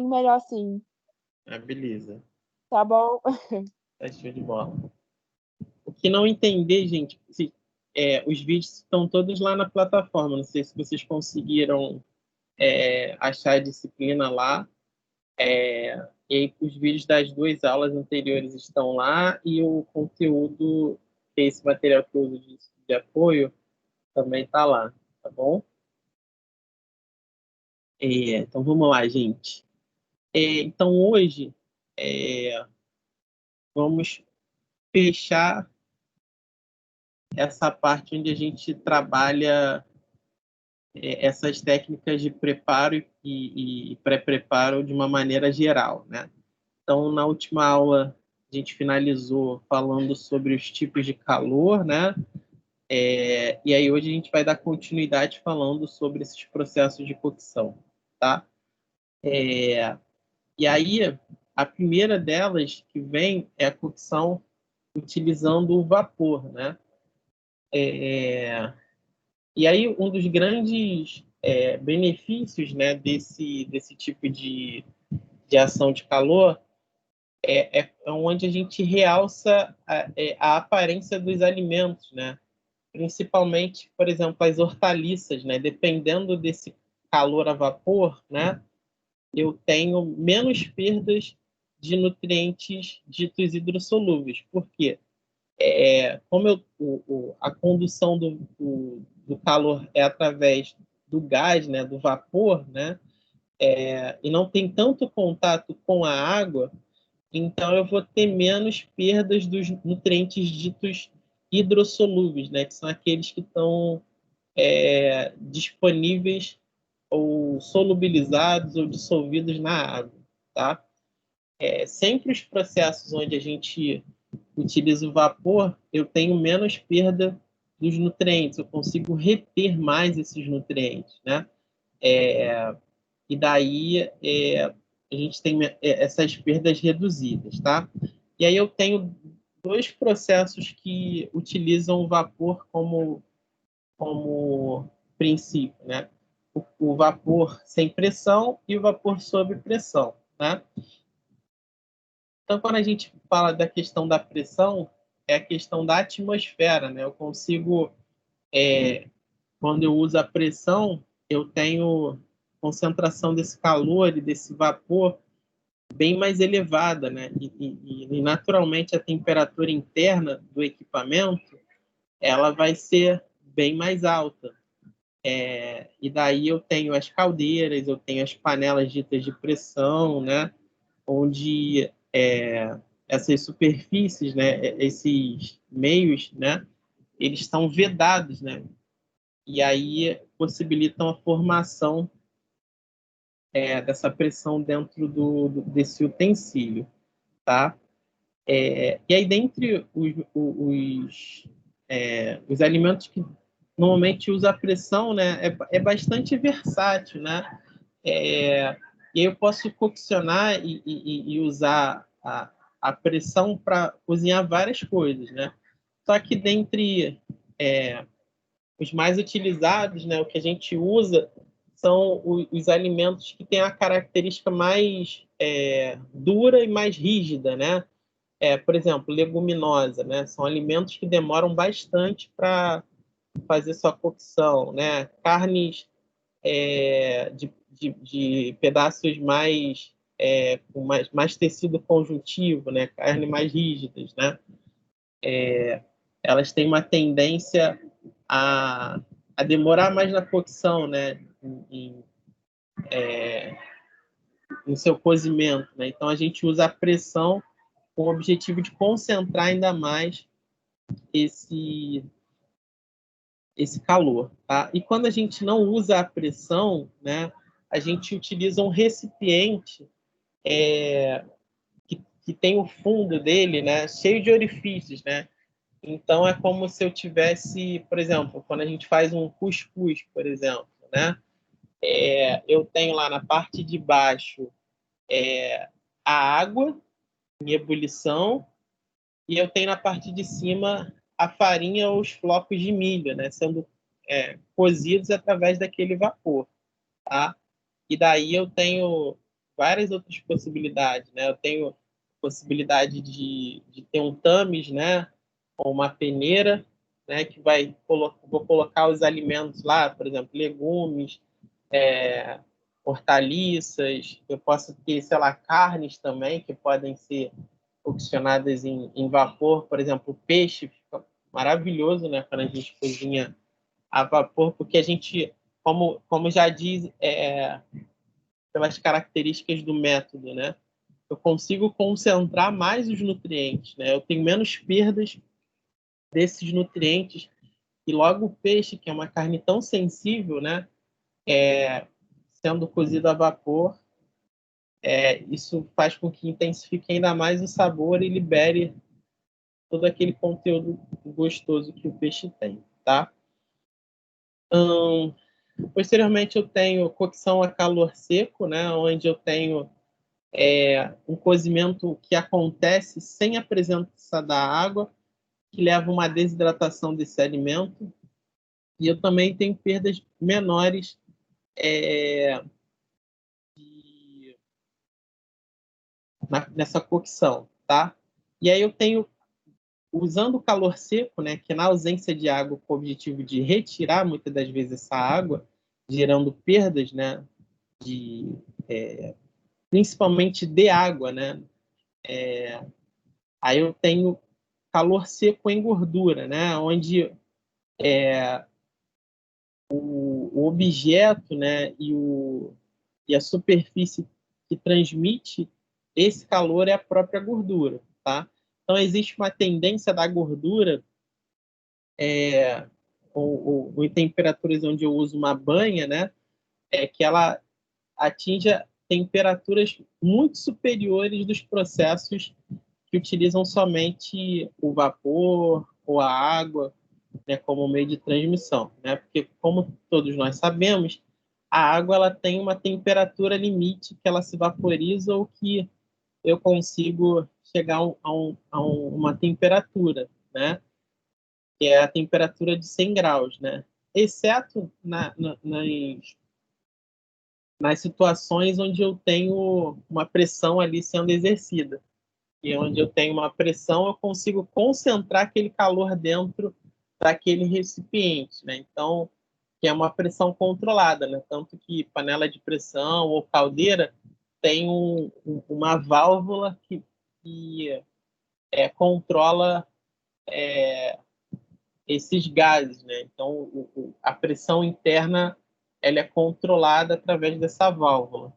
melhor assim. Beleza. Tá bom? Tá show de bola. O que não entender, gente, os vídeos estão todos lá na plataforma. Não sei se vocês conseguiram achar a disciplina lá. E aí, os vídeos das 2 aulas anteriores estão lá e o conteúdo, esse material que eu uso de apoio, também está lá, tá bom? Então, vamos lá, gente. Então, hoje, vamos fechar essa parte onde a gente trabalha essas técnicas de preparo e pré-preparo de uma maneira geral, né? Então, na última aula, a gente finalizou falando sobre os tipos de calor, né? E aí hoje a gente vai dar continuidade falando sobre esses processos de cocção, tá? E aí, a primeira delas que vem é a cocção utilizando o vapor, né? E aí, um dos grandes benefícios, né, desse tipo de ação de calor é onde a gente realça a aparência dos alimentos, né? Principalmente, por exemplo, as hortaliças, né? Dependendo desse calor a vapor, né? Eu tenho menos perdas de nutrientes ditos hidrossolúveis. Por quê? Como a condução do calor é através do gás, né? Do vapor, né? E não tem tanto contato com a água, então eu vou ter menos perdas dos nutrientes ditos hidrossolúveis, né? Que são aqueles que estão disponíveis ou solubilizados ou dissolvidos na água, tá? Sempre os processos onde a gente utiliza o vapor, eu tenho menos perda dos nutrientes, eu consigo reter mais esses nutrientes, né? E daí a gente tem essas perdas reduzidas, tá? E aí eu tenho 2 processos que utilizam o vapor como princípio, né? O vapor sem pressão e o vapor sob pressão, né? Então, quando a gente fala da questão da pressão, é a questão da atmosfera, né? Eu consigo, quando eu uso a pressão, eu tenho concentração desse calor e desse vapor bem mais elevada, né? E naturalmente a temperatura interna do equipamento ela vai ser bem mais alta. E daí eu tenho as caldeiras, eu tenho as panelas ditas de pressão, né? Onde essas superfícies, né? Esses meios, né? Eles estão vedados, né? E aí possibilitam a formação dessa pressão dentro desse utensílio, tá? E aí, dentre os alimentos que normalmente usa a pressão, né, é bastante versátil, né? E aí eu posso coccionar e usar a pressão para cozinhar várias coisas, né? Só que dentre os mais utilizados, né, o que a gente usa são os alimentos que têm a característica mais dura e mais rígida, né? Por exemplo, leguminosa, né? São alimentos que demoram bastante para fazer sua cocção, né? Carnes de pedaços mais com mais tecido conjuntivo, né? Carnes mais rígidas, né? Elas têm uma tendência a demorar mais na cocção, né? No seu cozimento, né? Então a gente usa a pressão com o objetivo de concentrar ainda mais esse calor, tá? E quando a gente não usa a pressão, né, a gente utiliza um recipiente que tem o fundo dele, né, cheio de orifícios, né? Então é como se eu tivesse, por exemplo, quando a gente faz um cuscuz, por exemplo, né? Eu tenho lá na parte de baixo a água em ebulição e eu tenho na parte de cima a farinha ou os flocos de milho, né, sendo cozidos através daquele vapor, tá? E daí eu tenho várias outras possibilidades, né? Eu tenho possibilidade de ter um tames, né? Ou uma peneira, né? Que vou colocar os alimentos lá, por exemplo, legumes, hortaliças. Eu posso ter, sei lá, carnes também que podem ser coccionadas em vapor. Por exemplo, o peixe fica maravilhoso, né? Quando a gente cozinha a vapor, porque a gente, como já diz, pelas características do método, né? Eu consigo concentrar mais os nutrientes, né? Eu tenho menos perdas desses nutrientes e logo o peixe, que é uma carne tão sensível, né? Sendo cozido a vapor, isso faz com que intensifique ainda mais o sabor e libere todo aquele conteúdo gostoso que o peixe tem, tá? Posteriormente, eu tenho cocção a calor seco, né? Onde eu tenho um cozimento que acontece sem a presença da água, que leva a uma desidratação desse alimento. E eu também tenho perdas menores nessa cocção, tá? E aí eu tenho, usando o calor seco, né, que na ausência de água, com o objetivo de retirar muitas das vezes essa água, gerando perdas, né, principalmente de água, né? Aí eu tenho calor seco em gordura, né, onde o objeto, né, e a superfície que transmite esse calor é a própria gordura, tá? Então existe uma tendência da gordura, ou em temperaturas onde eu uso uma banha, né, que ela atinja temperaturas muito superiores dos processos que utilizam somente o vapor ou a água, né, como meio de transmissão, né? Porque, como todos nós sabemos, a água ela tem uma temperatura limite que ela se vaporiza ou que eu consigo chegar uma temperatura, né? Que é a temperatura de 100 graus, né? Exceto nas situações onde eu tenho uma pressão ali sendo exercida. E onde eu tenho uma pressão, eu consigo concentrar aquele calor dentro daquele recipiente, né? Então, que é uma pressão controlada, né? Tanto que panela de pressão ou caldeira tem uma válvula que controla esses gases, né? Então, a pressão interna ela é controlada através dessa válvula.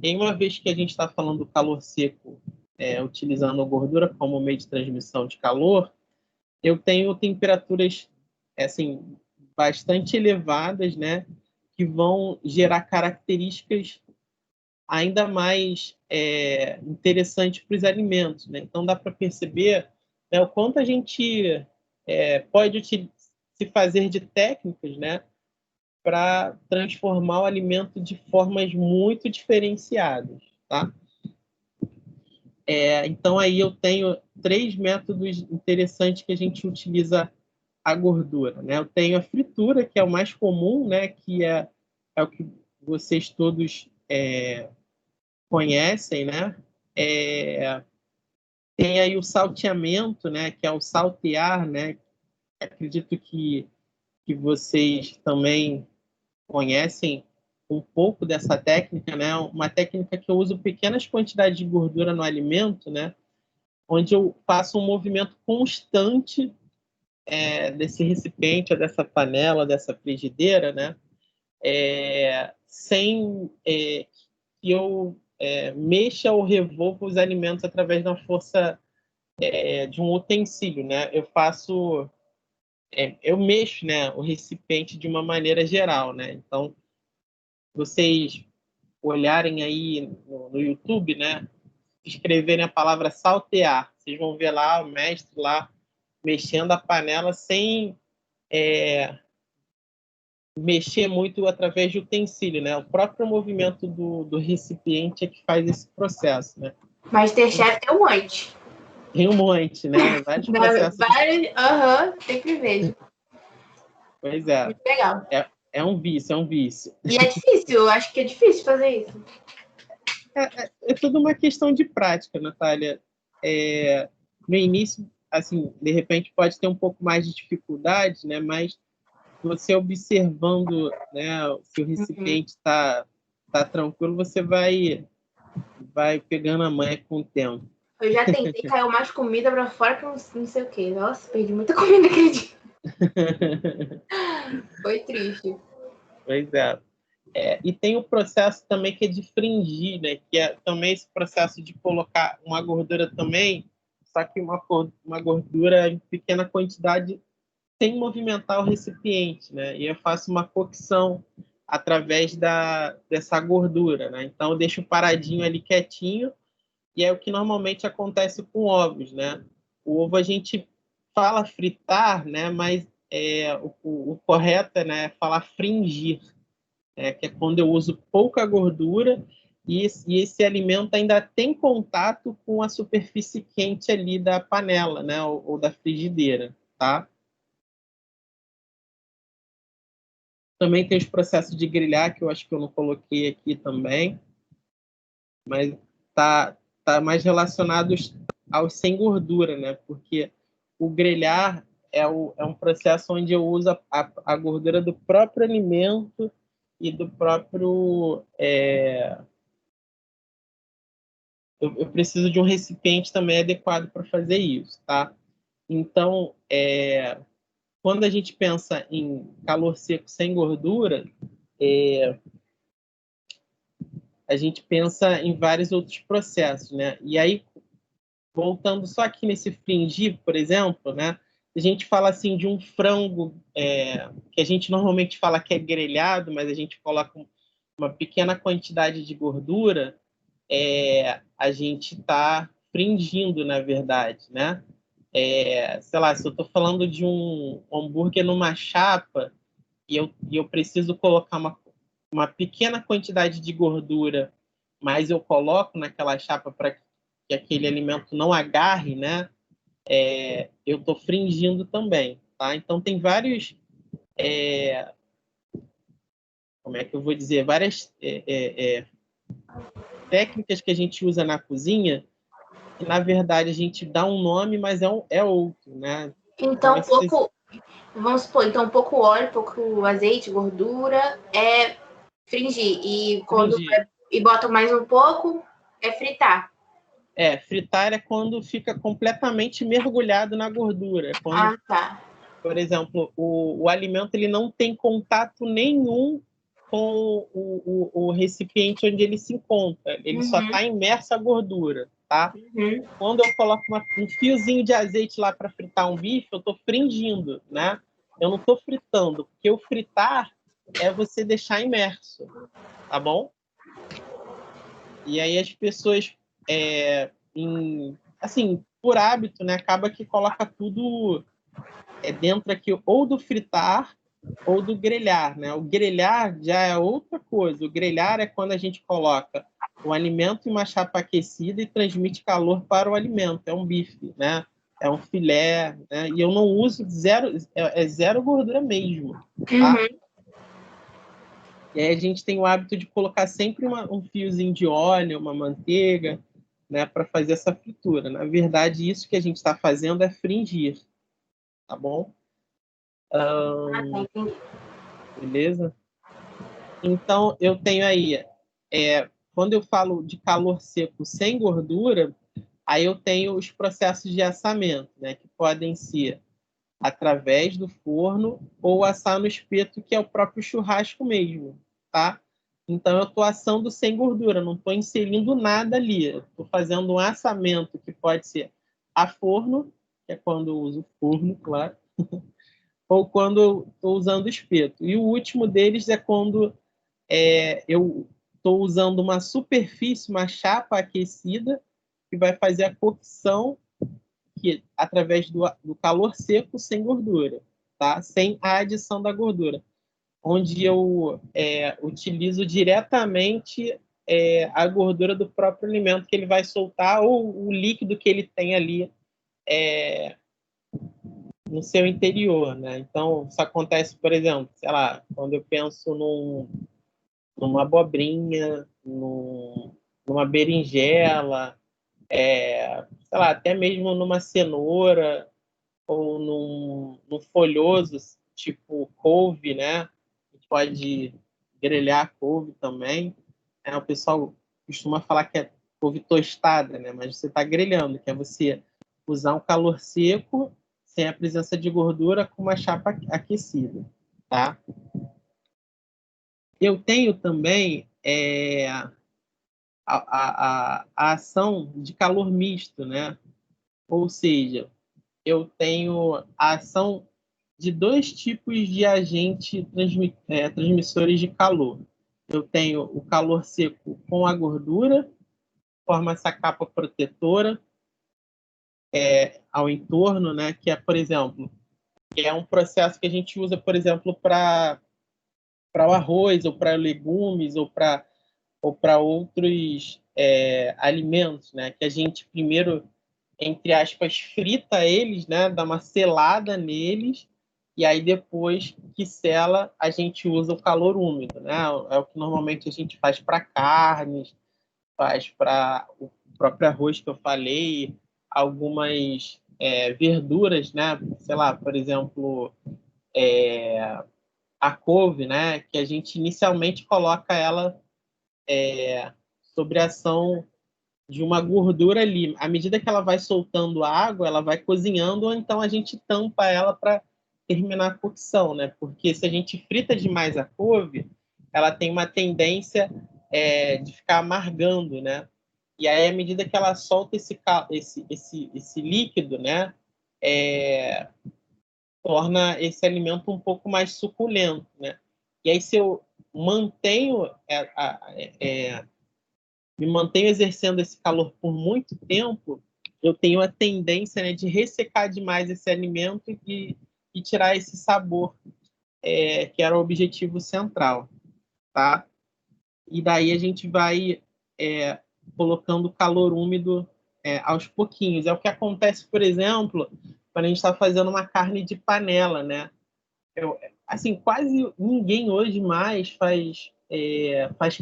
E uma vez que a gente está falando do calor seco, utilizando a gordura como meio de transmissão de calor, eu tenho temperaturas assim bastante elevadas, né, que vão gerar características ainda mais interessantes para os alimentos, né? Então dá para perceber, né, o quanto a gente pode se fazer de técnicas, né, para transformar o alimento de formas muito diferenciadas, tá? Então aí eu tenho 3 métodos interessantes que a gente utiliza a gordura, né? Eu tenho a fritura, que é o mais comum, né? Que é o que vocês todos conhecem, né? Tem aí o salteamento, né? Que é o saltear, né? Acredito que vocês também conhecem um pouco dessa técnica, né? Uma técnica que eu uso pequenas quantidades de gordura no alimento, né? Onde eu faço um movimento constante desse recipiente, ou dessa panela, dessa frigideira, né? Sem que eu mexa ou revolva os alimentos através da força de um utensílio, né? Eu mexo, né, o recipiente de uma maneira geral, né? Então, vocês olharem aí no YouTube, né, escreverem a palavra saltear, vocês vão ver lá o mestre lá mexendo a panela sem mexer muito através de utensílio, né? O próprio movimento do recipiente é que faz esse processo, né? MasterChef tem um monte. Tem um monte, né? Vários processos. Sempre vejo. Pois é. Muito legal. É um vício, é um vício. E é difícil, eu acho que é difícil fazer isso. É tudo uma questão de prática, Natália. No início, assim, de repente pode ter um pouco mais de dificuldade, né? Mas você observando, né, se o recipiente está tranquilo, você vai pegando a manha com o tempo. Eu já tentei, caiu mais comida pra fora que não sei o que. Nossa, perdi muita comida aquele dia. Foi triste. Pois é. E tem o processo também que é de fringir, né? Que é também esse processo de colocar uma gordura também, só que uma gordura em pequena quantidade sem movimentar o recipiente, né? E eu faço uma cocção através dessa gordura, né? Então eu deixo paradinho ali quietinho, e é o que normalmente acontece com ovos, né? O ovo a gente fala fritar, né? Mas o correto é, né, falar fringir, que é quando eu uso pouca gordura e esse alimento ainda tem contato com a superfície quente ali da panela, né? Ou da frigideira, tá? Também tem os processos de grelhar, que eu acho que eu não coloquei aqui também, mas tá mais relacionados aos sem gordura, né? Porque o grelhar é um processo onde eu uso a gordura do próprio alimento e do próprio. Eu preciso de um recipiente também adequado para fazer isso, tá? Então, quando a gente pensa em calor seco sem gordura, a gente pensa em vários outros processos, né? E aí, voltando só aqui nesse fringir, por exemplo, né? A gente fala assim de um frango que a gente normalmente fala que é grelhado, mas a gente coloca uma pequena quantidade de gordura, a gente está fringindo, na verdade, né? Sei lá, se eu estou falando de um hambúrguer numa chapa e eu preciso colocar uma pequena quantidade de gordura, mas eu coloco naquela chapa para que aquele alimento não agarre, né? Eu estou fringindo também, tá? Então tem vários, como é que eu vou dizer, várias técnicas que a gente usa na cozinha que na verdade a gente dá um nome, mas é outro, né? Então Então, vamos supor, então pouco óleo, pouco azeite, gordura é fringir. fringir. E bota mais um pouco, é fritar. Fritar é quando fica completamente mergulhado na gordura. Quando, Ah, tá. por exemplo, o alimento ele não tem contato nenhum com o recipiente onde ele se encontra. Ele só está imerso a gordura, tá? Quando eu coloco um fiozinho de azeite lá para fritar um bife, eu estou fringindo, né? Eu não estou fritando, porque o fritar é você deixar imerso, tá bom? E aí as pessoas, assim, por hábito, né, acaba que coloca tudo dentro aqui ou do fritar ou do grelhar, né? O grelhar já é outra coisa. O grelhar é quando a gente coloca o alimento em uma chapa aquecida e transmite calor para o alimento. É um bife, né? É um filé, né? E eu não uso zero gordura mesmo, tá? E aí a gente tem o hábito de colocar sempre um fiozinho de óleo, uma manteiga, né, para fazer essa fritura. Na verdade, isso que a gente está fazendo é fringir, tá bom? Beleza? Então, eu tenho aí, quando eu falo de calor seco sem gordura, aí eu tenho os processos de assamento, né, que podem ser através do forno ou assar no espeto, que é o próprio churrasco mesmo, tá? Então, eu estou assando sem gordura, não estou inserindo nada ali. Estou fazendo um assamento que pode ser a forno, que é quando eu uso forno, claro, ou quando eu estou usando espeto. E o último deles é quando eu estou usando uma superfície, uma chapa aquecida, que vai fazer a cocção através do calor seco sem gordura, tá? Sem a adição da gordura, onde eu utilizo diretamente a gordura do próprio alimento que ele vai soltar ou o líquido que ele tem ali no seu interior, né? Então, isso acontece, por exemplo, sei lá, quando eu penso numa abobrinha, num numa berinjela, sei lá, até mesmo numa cenoura ou num folhoso, tipo couve, né? A gente pode grelhar couve também. O pessoal costuma falar que é couve tostada, né? Mas você está grelhando, que é você usar um calor seco, sem a presença de gordura, com uma chapa aquecida, tá? Eu tenho também a ação de calor misto, né? Ou seja, eu tenho a ação de dois tipos de agente transmissores de calor. Eu tenho o calor seco com a gordura, forma essa capa protetora ao entorno, né? Que é, por exemplo, é um processo que a gente usa, por exemplo, para o arroz, ou para legumes, ou para outros alimentos, né? Que a gente primeiro, entre aspas, frita eles, né? Dá uma selada neles, e aí depois que sela, a gente usa o calor úmido, né? É o que normalmente a gente faz para carnes, faz para o próprio arroz que eu falei, algumas verduras, né? Sei lá, por exemplo, a couve, né? Que a gente inicialmente coloca ela sobre a ação de uma gordura ali. À medida que ela vai soltando água, ela vai cozinhando, ou então a gente tampa ela para terminar a cocção, né? Porque se a gente frita demais a couve, ela tem uma tendência de ficar amargando, né? E aí, à medida que ela solta esse líquido, né? Torna esse alimento um pouco mais suculento, né? E aí, se eu mantenho me mantenho exercendo esse calor por muito tempo, eu tenho a tendência, né, de ressecar demais esse alimento e tirar esse sabor, que era o objetivo central, tá? E daí a gente vai colocando calor úmido aos pouquinhos. É o que acontece, por exemplo, quando a gente está fazendo uma carne de panela, né? Assim, quase ninguém hoje mais faz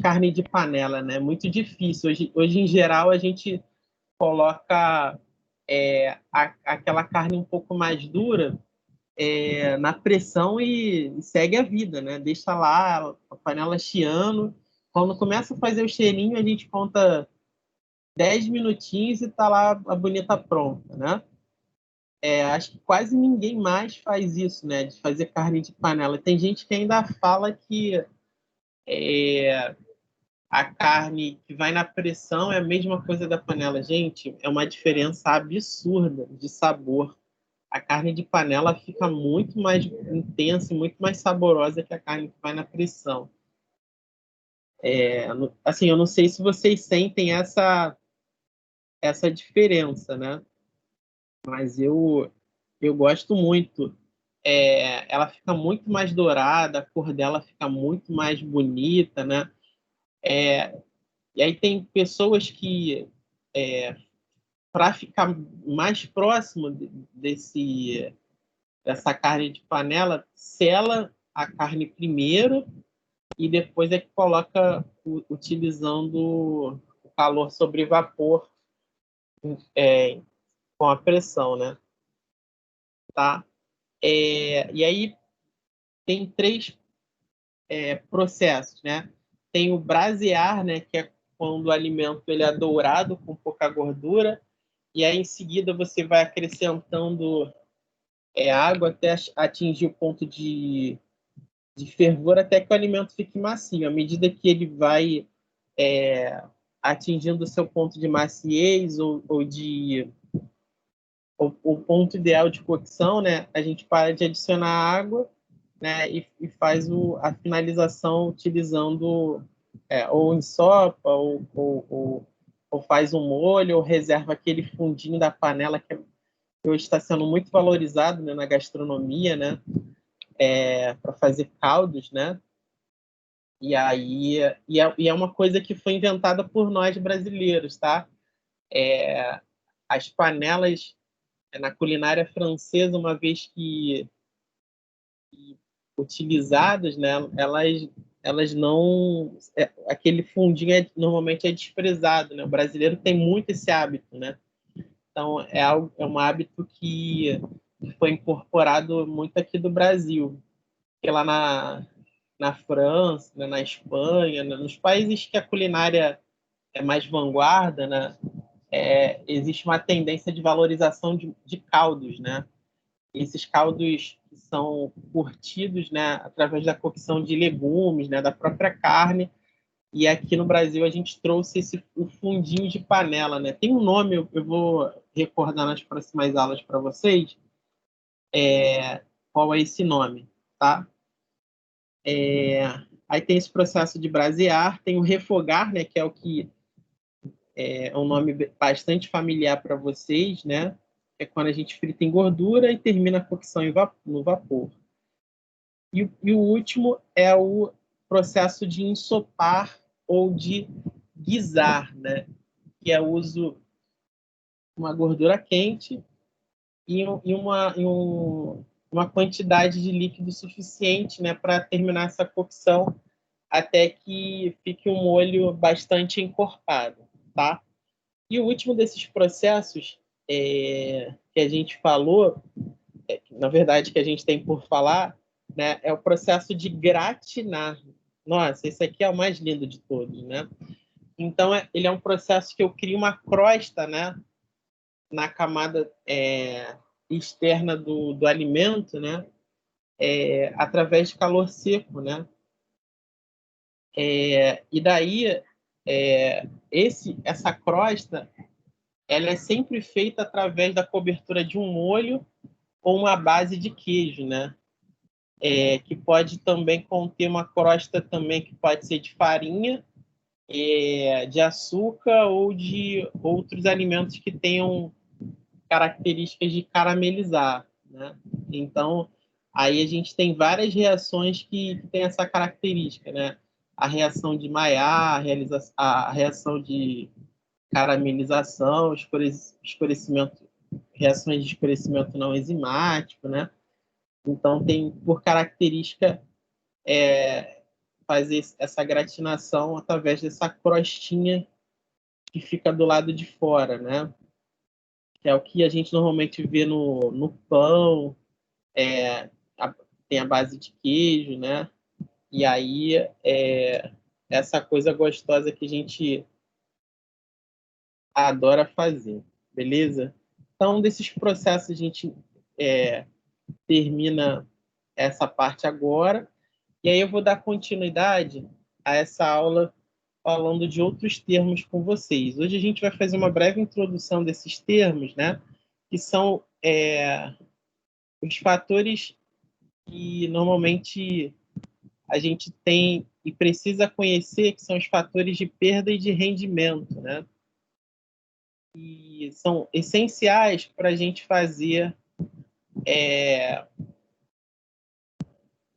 carne de panela, né? Muito difícil. Hoje, em geral, a gente coloca aquela carne um pouco mais dura na pressão e segue a vida, né? Deixa lá a panela chiando. Quando começa a fazer o cheirinho, a gente conta 10 minutinhos e tá lá a bonita pronta, né? Acho que quase ninguém mais faz isso, né? De fazer carne de panela. Tem gente que ainda fala que a carne que vai na pressão é a mesma coisa da panela. Gente, é uma diferença absurda de sabor. A carne de panela fica muito mais intensa e muito mais saborosa que a carne que vai na pressão. Assim, eu não sei se vocês sentem essa diferença, né? Mas eu gosto muito. Ela fica muito mais dourada, a cor dela fica muito mais bonita, né? E aí tem pessoas que, para ficar mais próximo dessa carne de panela, sela a carne primeiro e depois é que coloca utilizando o calor sobre vapor com a pressão, né? Tá? E aí tem três processos, né? Tem o brasear, né? Que é quando o alimento ele é dourado com pouca gordura, e aí em seguida você vai acrescentando água até atingir o ponto de fervor até que o alimento fique macio. À medida que ele vai atingindo o seu ponto de maciez ou de o ponto ideal de cocção, né? A gente para de adicionar água, né? E faz a finalização utilizando ou ensopa ou faz um molho ou reserva aquele fundinho da panela que hoje está sendo muito valorizado, né, na gastronomia, né? Para fazer caldos, né? E aí é uma coisa que foi inventada por nós brasileiros, tá? As panelas na culinária francesa, uma vez que utilizadas, né, elas elas não... aquele fundinho normalmente é desprezado, né? O brasileiro tem muito esse hábito, né? Então, é um hábito que foi incorporado muito aqui do Brasil. Porque lá na França, né, na Espanha, né, nos países que a culinária é mais vanguarda, né, existe uma tendência de valorização de caldos, né? Esses caldos são curtidos, né, através da cocção de legumes, né, da própria carne. E aqui no Brasil a gente trouxe o fundinho de panela, né? Tem um nome, eu vou recordar nas próximas aulas para vocês, qual é esse nome, tá? Aí tem esse processo de brasear, tem o refogar, né, que é o que é um nome bastante familiar para vocês, né? É quando a gente frita em gordura e termina a cocção no vapor. E o último é o processo de ensopar ou de guisar, né? Que é o uso de uma gordura quente e uma quantidade de líquido suficiente, né, para terminar essa cocção até que fique um molho bastante encorpado, tá? E o último desses processos que a gente falou, na verdade, que a gente tem por falar, né, é o processo de gratinar. Nossa, esse aqui é o mais lindo de todos, né? Então, ele é um processo que eu crio uma crosta, né, na camada externa do alimento, né, através de calor seco, né? E daí, essa crosta, ela é sempre feita através da cobertura de um molho ou uma base de queijo, né? Que pode também conter uma crosta também que pode ser de farinha, de açúcar ou de outros alimentos que tenham características de caramelizar, né? Então, aí a gente tem várias reações que têm essa característica, né? A reação de Maillard, a reação de caramelização, escurecimento, reações de escurecimento não enzimático, né? Então, tem por característica fazer essa gratinação através dessa crostinha que fica do lado de fora, né? Que é o que a gente normalmente vê no pão, é, tem a base de queijo, né? E aí essa coisa gostosa que a gente adora fazer, beleza? Então, desses processos, a gente termina essa parte agora, e aí eu vou dar continuidade a essa aula falando de outros termos com vocês. Hoje a gente vai fazer uma breve introdução desses termos, né? Que são os fatores que normalmente a gente tem e precisa conhecer, que são os fatores de perda e de rendimento, né? E são essenciais para a gente fazer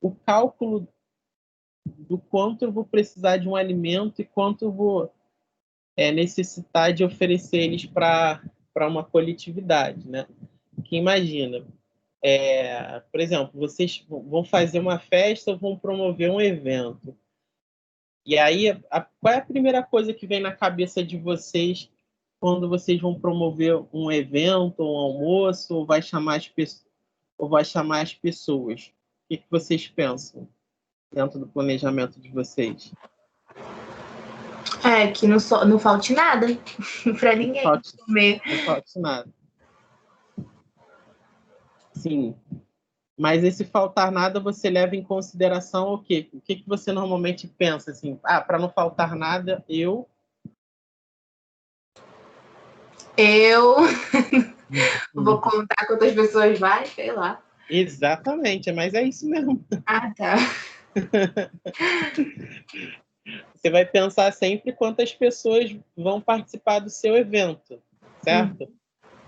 o cálculo do quanto eu vou precisar de um alimento e quanto eu vou necessitar de oferecer eles para uma coletividade, né? Que imagina, por exemplo, vocês vão fazer uma festa ou vão promover um evento. E aí, qual é a primeira coisa que vem na cabeça de vocês quando vocês vão promover um evento, um almoço, ou vai chamar as pessoas? O que vocês pensam dentro do planejamento de vocês? Que não falte nada para ninguém comer. Não falte nada. Sim. Mas esse faltar nada você leva em consideração o quê? O que você normalmente pensa assim? Para não faltar nada, eu vou contar quantas pessoas vai, sei lá. Exatamente, mas é isso mesmo. Ah, tá. Você vai pensar sempre quantas pessoas vão participar do seu evento, certo?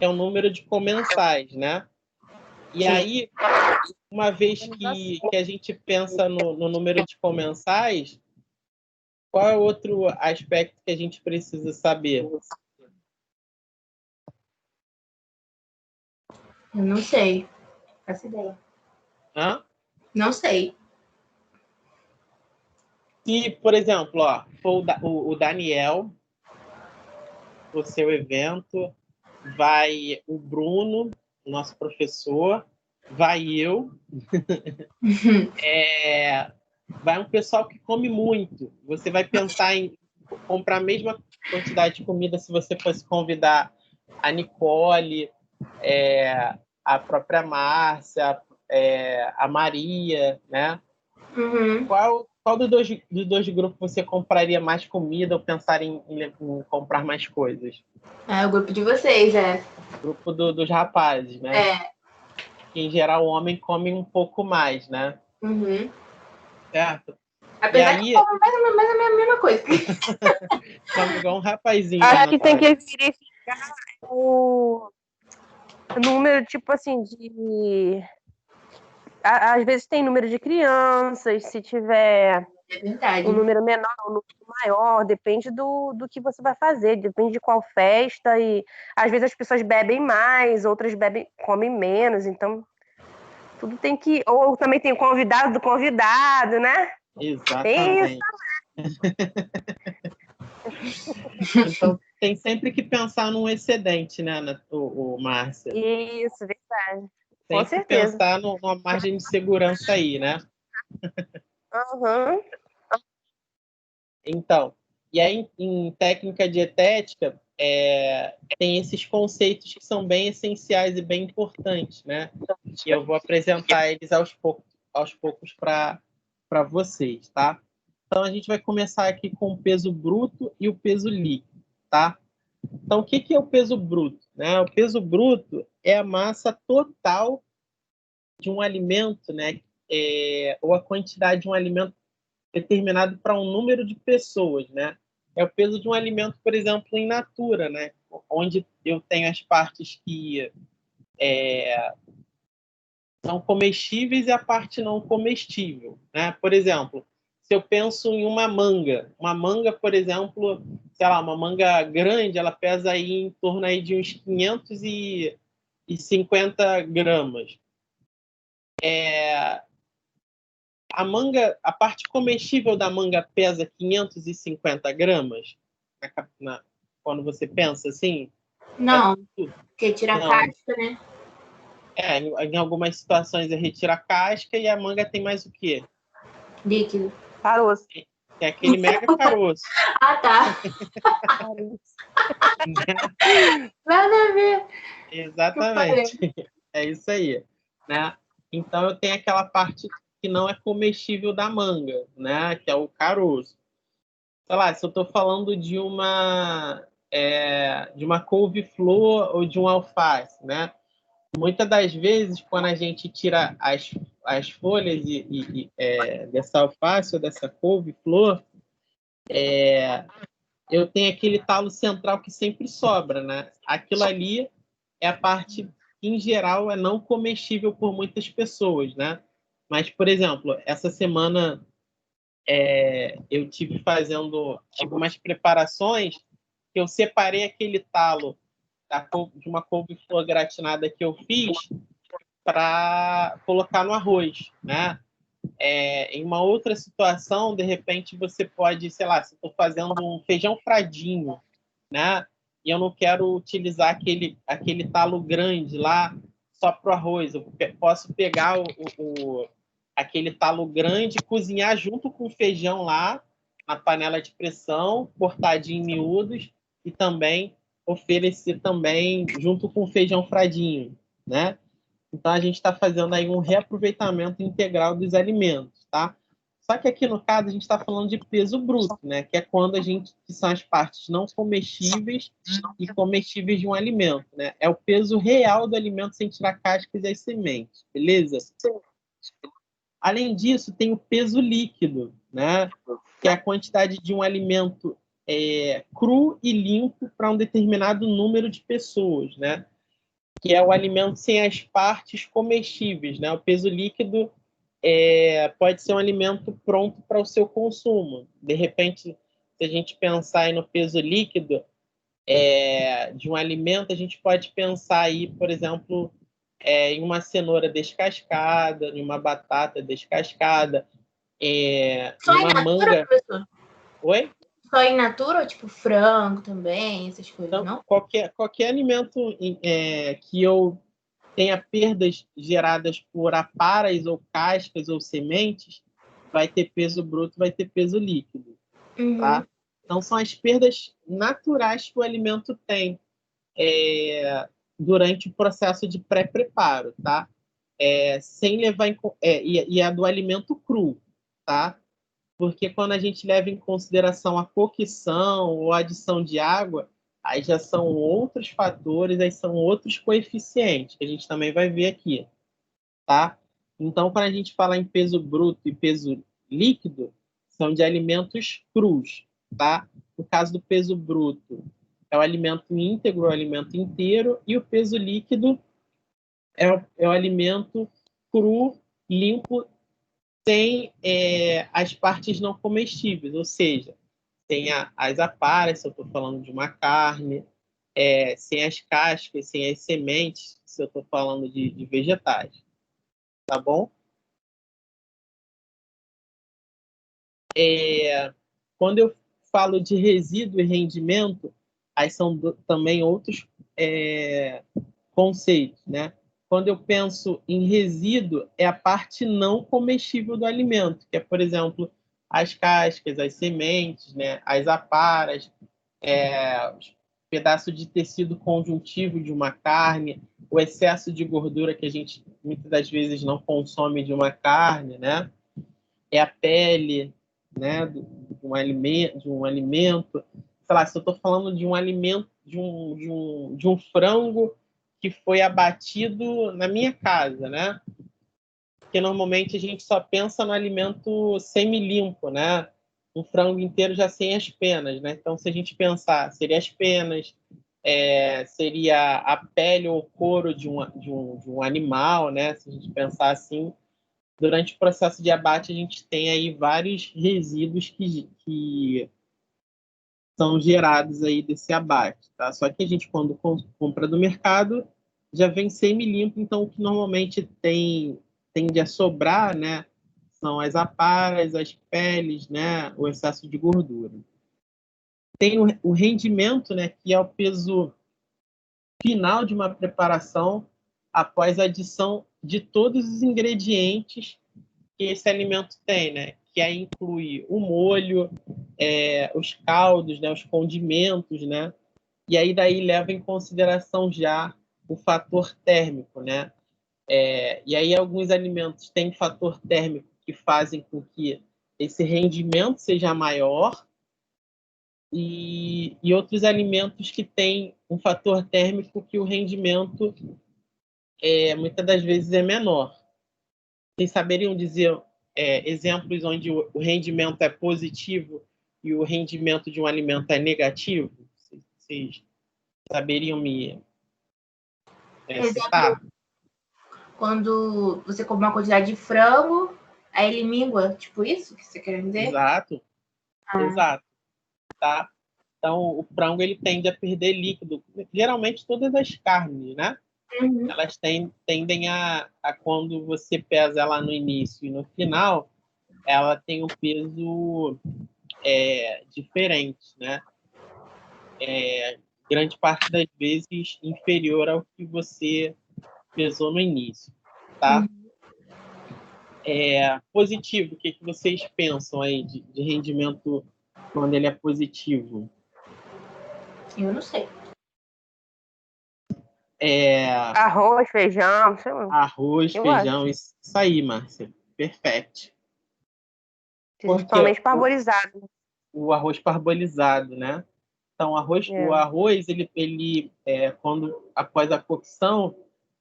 É o número de comensais, né? E Sim. aí, uma vez que a gente pensa no número de comensais, qual é o outro aspecto que a gente precisa saber? Eu não sei. Faço ideia. Hã? Não sei. Se, por exemplo, ó, for o Daniel, o seu evento, vai o Bruno, nosso professor, vai eu, vai um pessoal que come muito. Você vai pensar em comprar a mesma quantidade de comida se você fosse convidar a Nicole, a própria Márcia, a Maria, né? Uhum. Qual dos dois grupos você compraria mais comida ou pensaria em comprar mais coisas? É o grupo de vocês, O grupo dos rapazes, né? Em geral, o homem come um pouco mais, né? Uhum. Certo? Apesar e aí, que eu como mais ou menos a mesma coisa. come igual um rapazinho. Acho que tem que verificar o número, tipo assim, de... Às vezes tem número de crianças, se tiver É verdade. um número menor, um número maior, depende do que você vai fazer, depende de qual festa, e às vezes as pessoas bebem mais, outras comem menos, então tudo tem que... Ou também tem o convidado do convidado, né? Exatamente. Então, tem sempre que pensar num excedente, né, Márcia? Isso, verdade. Tem Com que certeza. pensar numa margem de segurança aí, né? Uhum. Então, e aí em técnica dietética, tem esses conceitos que são bem essenciais e bem importantes, né? E eu vou apresentar eles aos poucos para vocês, tá? Então, a gente vai começar aqui com o peso bruto e o peso líquido, tá? Então, o que é o peso bruto? Né? O peso bruto é a massa total de um alimento, né? Ou a quantidade de um alimento determinado para um número de pessoas, né? É o peso de um alimento, por exemplo, in natura, né? Onde eu tenho as partes que são comestíveis e a parte não comestível, né? Por exemplo, se eu penso em uma manga, por exemplo, sei lá, uma manga grande, ela pesa aí em torno aí de uns 550 gramas. A parte comestível da manga pesa 550 gramas? Quando você pensa assim? Não, porque tira a Não. casca, né? Em algumas situações é retira a casca e a manga tem mais o quê? Líquido. Caroço. É aquele mega caroço. Ah, tá. Nada a ver. Exatamente. É isso aí, né? Então eu tenho aquela parte que não é comestível da manga, né? Que é o caroço. Sei lá, se eu estou falando de uma couve-flor ou de um alface, né? Muitas das vezes, quando a gente tira as folhas dessa alface ou dessa couve-flor, eu tenho aquele talo central que sempre sobra, né? Aquilo ali é a parte que, em geral, é não comestível por muitas pessoas, né? Mas, por exemplo, essa semana eu tive fazendo algumas preparações que eu separei aquele talo de uma couve-flor gratinada que eu fiz para colocar no arroz, né? Em uma outra situação, de repente, você pode, sei lá, se eu estou fazendo um feijão fradinho, né? E eu não quero utilizar aquele talo grande lá só para o arroz. Eu posso pegar aquele talo grande, cozinhar junto com o feijão lá na panela de pressão, cortadinho em miúdos, e também oferecer também junto com o feijão fradinho, né? Então, a gente está fazendo aí um reaproveitamento integral dos alimentos, tá? Só que aqui, no caso, a gente está falando de peso bruto, né? Que é quando que são as partes não comestíveis e comestíveis de um alimento, né? É o peso real do alimento sem tirar cascas e as sementes, beleza? Além disso, tem o peso líquido, né? Que é a quantidade de um alimento cru e limpo para um determinado número de pessoas, né? Que é o alimento sem as partes comestíveis, né? O peso líquido pode ser um alimento pronto para o seu consumo. De repente, se a gente pensar aí no peso líquido de um alimento, a gente pode pensar aí, por exemplo, em uma cenoura descascada, em uma batata descascada, Só in uma natura, manga. professor? Oi? Só in natura ou tipo frango também, essas coisas, Então, não? qualquer alimento que eu tenha perdas geradas por aparas ou cascas ou sementes, vai ter peso bruto, vai ter peso líquido, tá? Então, são as perdas naturais que o alimento tem durante o processo de pré-preparo, tá? Sem levar e a do alimento cru, tá? Porque quando a gente leva em consideração a cocção ou a adição de água, aí já são outros fatores, aí são outros coeficientes, que a gente também vai ver aqui, tá? Então, para a gente falar em peso bruto e peso líquido, são de alimentos crus, tá? No caso do peso bruto, é o alimento íntegro, o alimento inteiro, e o peso líquido é o alimento cru, limpo, sem as partes não comestíveis, ou seja, sem as aparas, se eu estou falando de uma carne, sem as cascas, sem as sementes, se eu estou falando de vegetais. Tá bom? Quando eu falo de resíduo e rendimento, aí são também outros conceitos, né? Quando eu penso em resíduo, é a parte não comestível do alimento, que é, por exemplo, as cascas, as sementes, né? As aparas, os pedaços de tecido conjuntivo de uma carne, o excesso de gordura que a gente muitas das vezes não consome de uma carne, né? É a pele, né? De um alimento. Sei lá, se eu estou falando de um alimento, de um frango que foi abatido na minha casa, né? Porque normalmente a gente só pensa no alimento semi-limpo, né? Um frango inteiro já sem as penas, né? Então, se a gente pensar, seria as penas, seria a pele ou couro de um animal, né? Se a gente pensar assim, durante o processo de abate a gente tem aí vários resíduos que são gerados aí desse abate, tá? Só que a gente, quando compra do mercado, já vem semi-limpo, então o que normalmente tende a sobrar, né, são as aparas, as peles, né, o excesso de gordura. Tem o rendimento, né, que é o peso final de uma preparação após a adição de todos os ingredientes que esse alimento tem, né? Que aí inclui o molho, os caldos, né? Os condimentos, né? E aí daí leva em consideração já o fator térmico, né? E aí alguns alimentos têm fator térmico que fazem com que esse rendimento seja maior e outros alimentos que têm um fator térmico que o rendimento muitas das vezes é menor. Vocês saberiam dizer exemplos onde o rendimento é positivo e o rendimento de um alimento é negativo? Vocês saberiam me citar? Exemplo, quando você come uma quantidade de frango, aí ele mingua, tipo isso que você quer dizer? Exato, exato. Tá? Então, o frango ele tende a perder líquido. Geralmente, todas as carnes, né? Elas tendem quando você pesa ela no início e no final, ela tem um peso diferente, né? Grande parte das vezes inferior ao que você pesou no início, tá? Positivo, o que vocês pensam aí de rendimento quando ele é positivo? Eu não sei. Arroz, feijão, sei lá. Arroz, Eu feijão, acho. isso aí, Márcia. Perfeito. Principalmente parboilizado. O arroz parbolizado, né? Então, o arroz, ele quando após a cocção,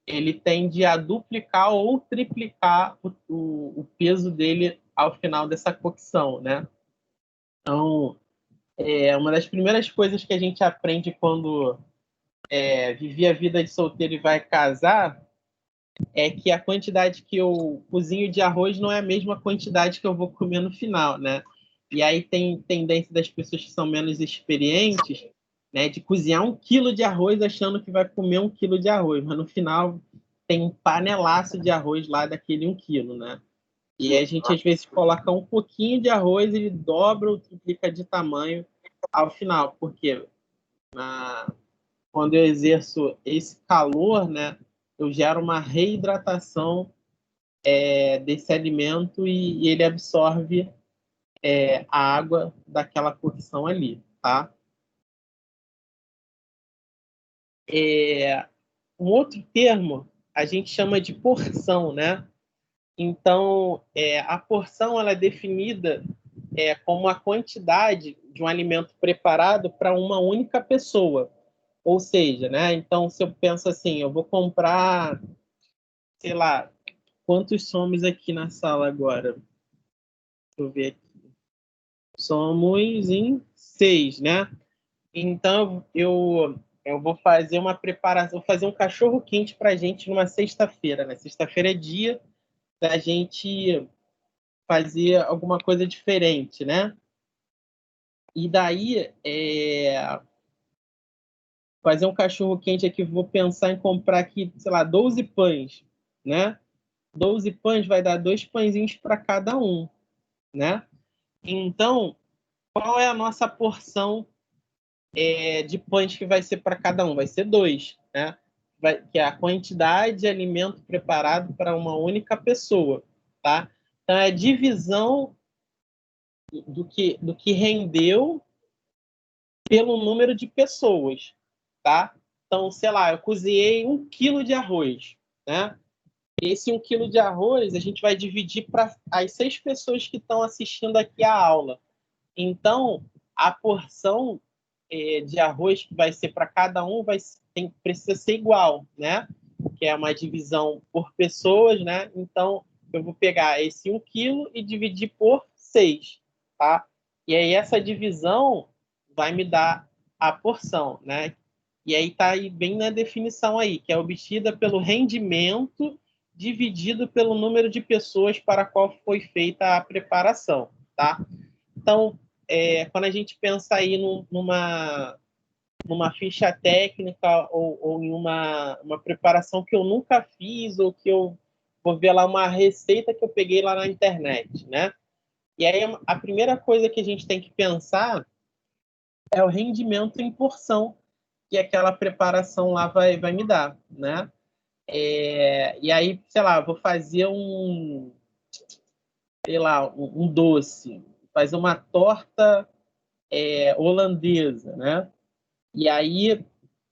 ele tende a duplicar ou triplicar o peso dele ao final dessa cocção, né? Então, uma das primeiras coisas que a gente aprende quando vive a vida de solteiro e vai casar é que a quantidade que eu cozinho de arroz não é a mesma quantidade que eu vou comer no final, né? E aí tem tendência das pessoas que são menos experientes, né, de cozinhar 1 quilo de arroz achando que vai comer 1 quilo de arroz, mas no final tem um panelaço de arroz lá daquele 1 quilo, né? E a gente, às vezes, coloca um pouquinho de arroz, ele dobra ou triplica de tamanho ao final. Porque quando eu exerço esse calor, né, eu gero uma reidratação desse alimento e ele absorve a água daquela cocção ali, tá? Um outro termo a gente chama de porção, né? Então, a porção ela é definida como a quantidade de um alimento preparado para uma única pessoa. Ou seja, né? Então, se eu penso assim, eu vou comprar, sei lá, quantos somos aqui na sala agora? Deixa eu ver aqui. Somos em 6, né? Então, eu vou fazer uma preparação, vou fazer um cachorro quente para a gente numa sexta-feira, né? Sexta-feira é dia da gente fazer alguma coisa diferente, né? E daí, fazer um cachorro quente aqui, vou pensar em comprar aqui, sei lá, 12 pães, né? 12 pães vai dar 2 pãezinhos para cada um, né? Então, qual é a nossa porção de pães que vai ser para cada um? Vai ser 2, né? Que é a quantidade de alimento preparado para uma única pessoa, tá? Então, é a divisão do que rendeu pelo número de pessoas, tá? Então, sei lá, eu cozinhei 1 quilo de arroz, né? Esse 1 quilo de arroz a gente vai dividir para as 6 pessoas que estão assistindo aqui a aula. Então, a porção de arroz que vai ser para cada um precisa ser igual, né? Que é uma divisão por pessoas, né? Então, eu vou pegar esse 1 quilo e dividir por 6, tá? E aí essa divisão vai me dar a porção, né? E aí está aí bem na definição aí, que é obtida pelo rendimento dividido pelo número de pessoas para a qual foi feita a preparação, tá? Então, quando a gente pensa aí numa ficha técnica ou em uma preparação que eu nunca fiz ou que eu vou ver lá uma receita que eu peguei lá na internet, né? E aí a primeira coisa que a gente tem que pensar é o rendimento em porção que aquela preparação lá vai me dar, né? E aí, sei lá, vou fazer um doce, fazer uma torta holandesa, né? E aí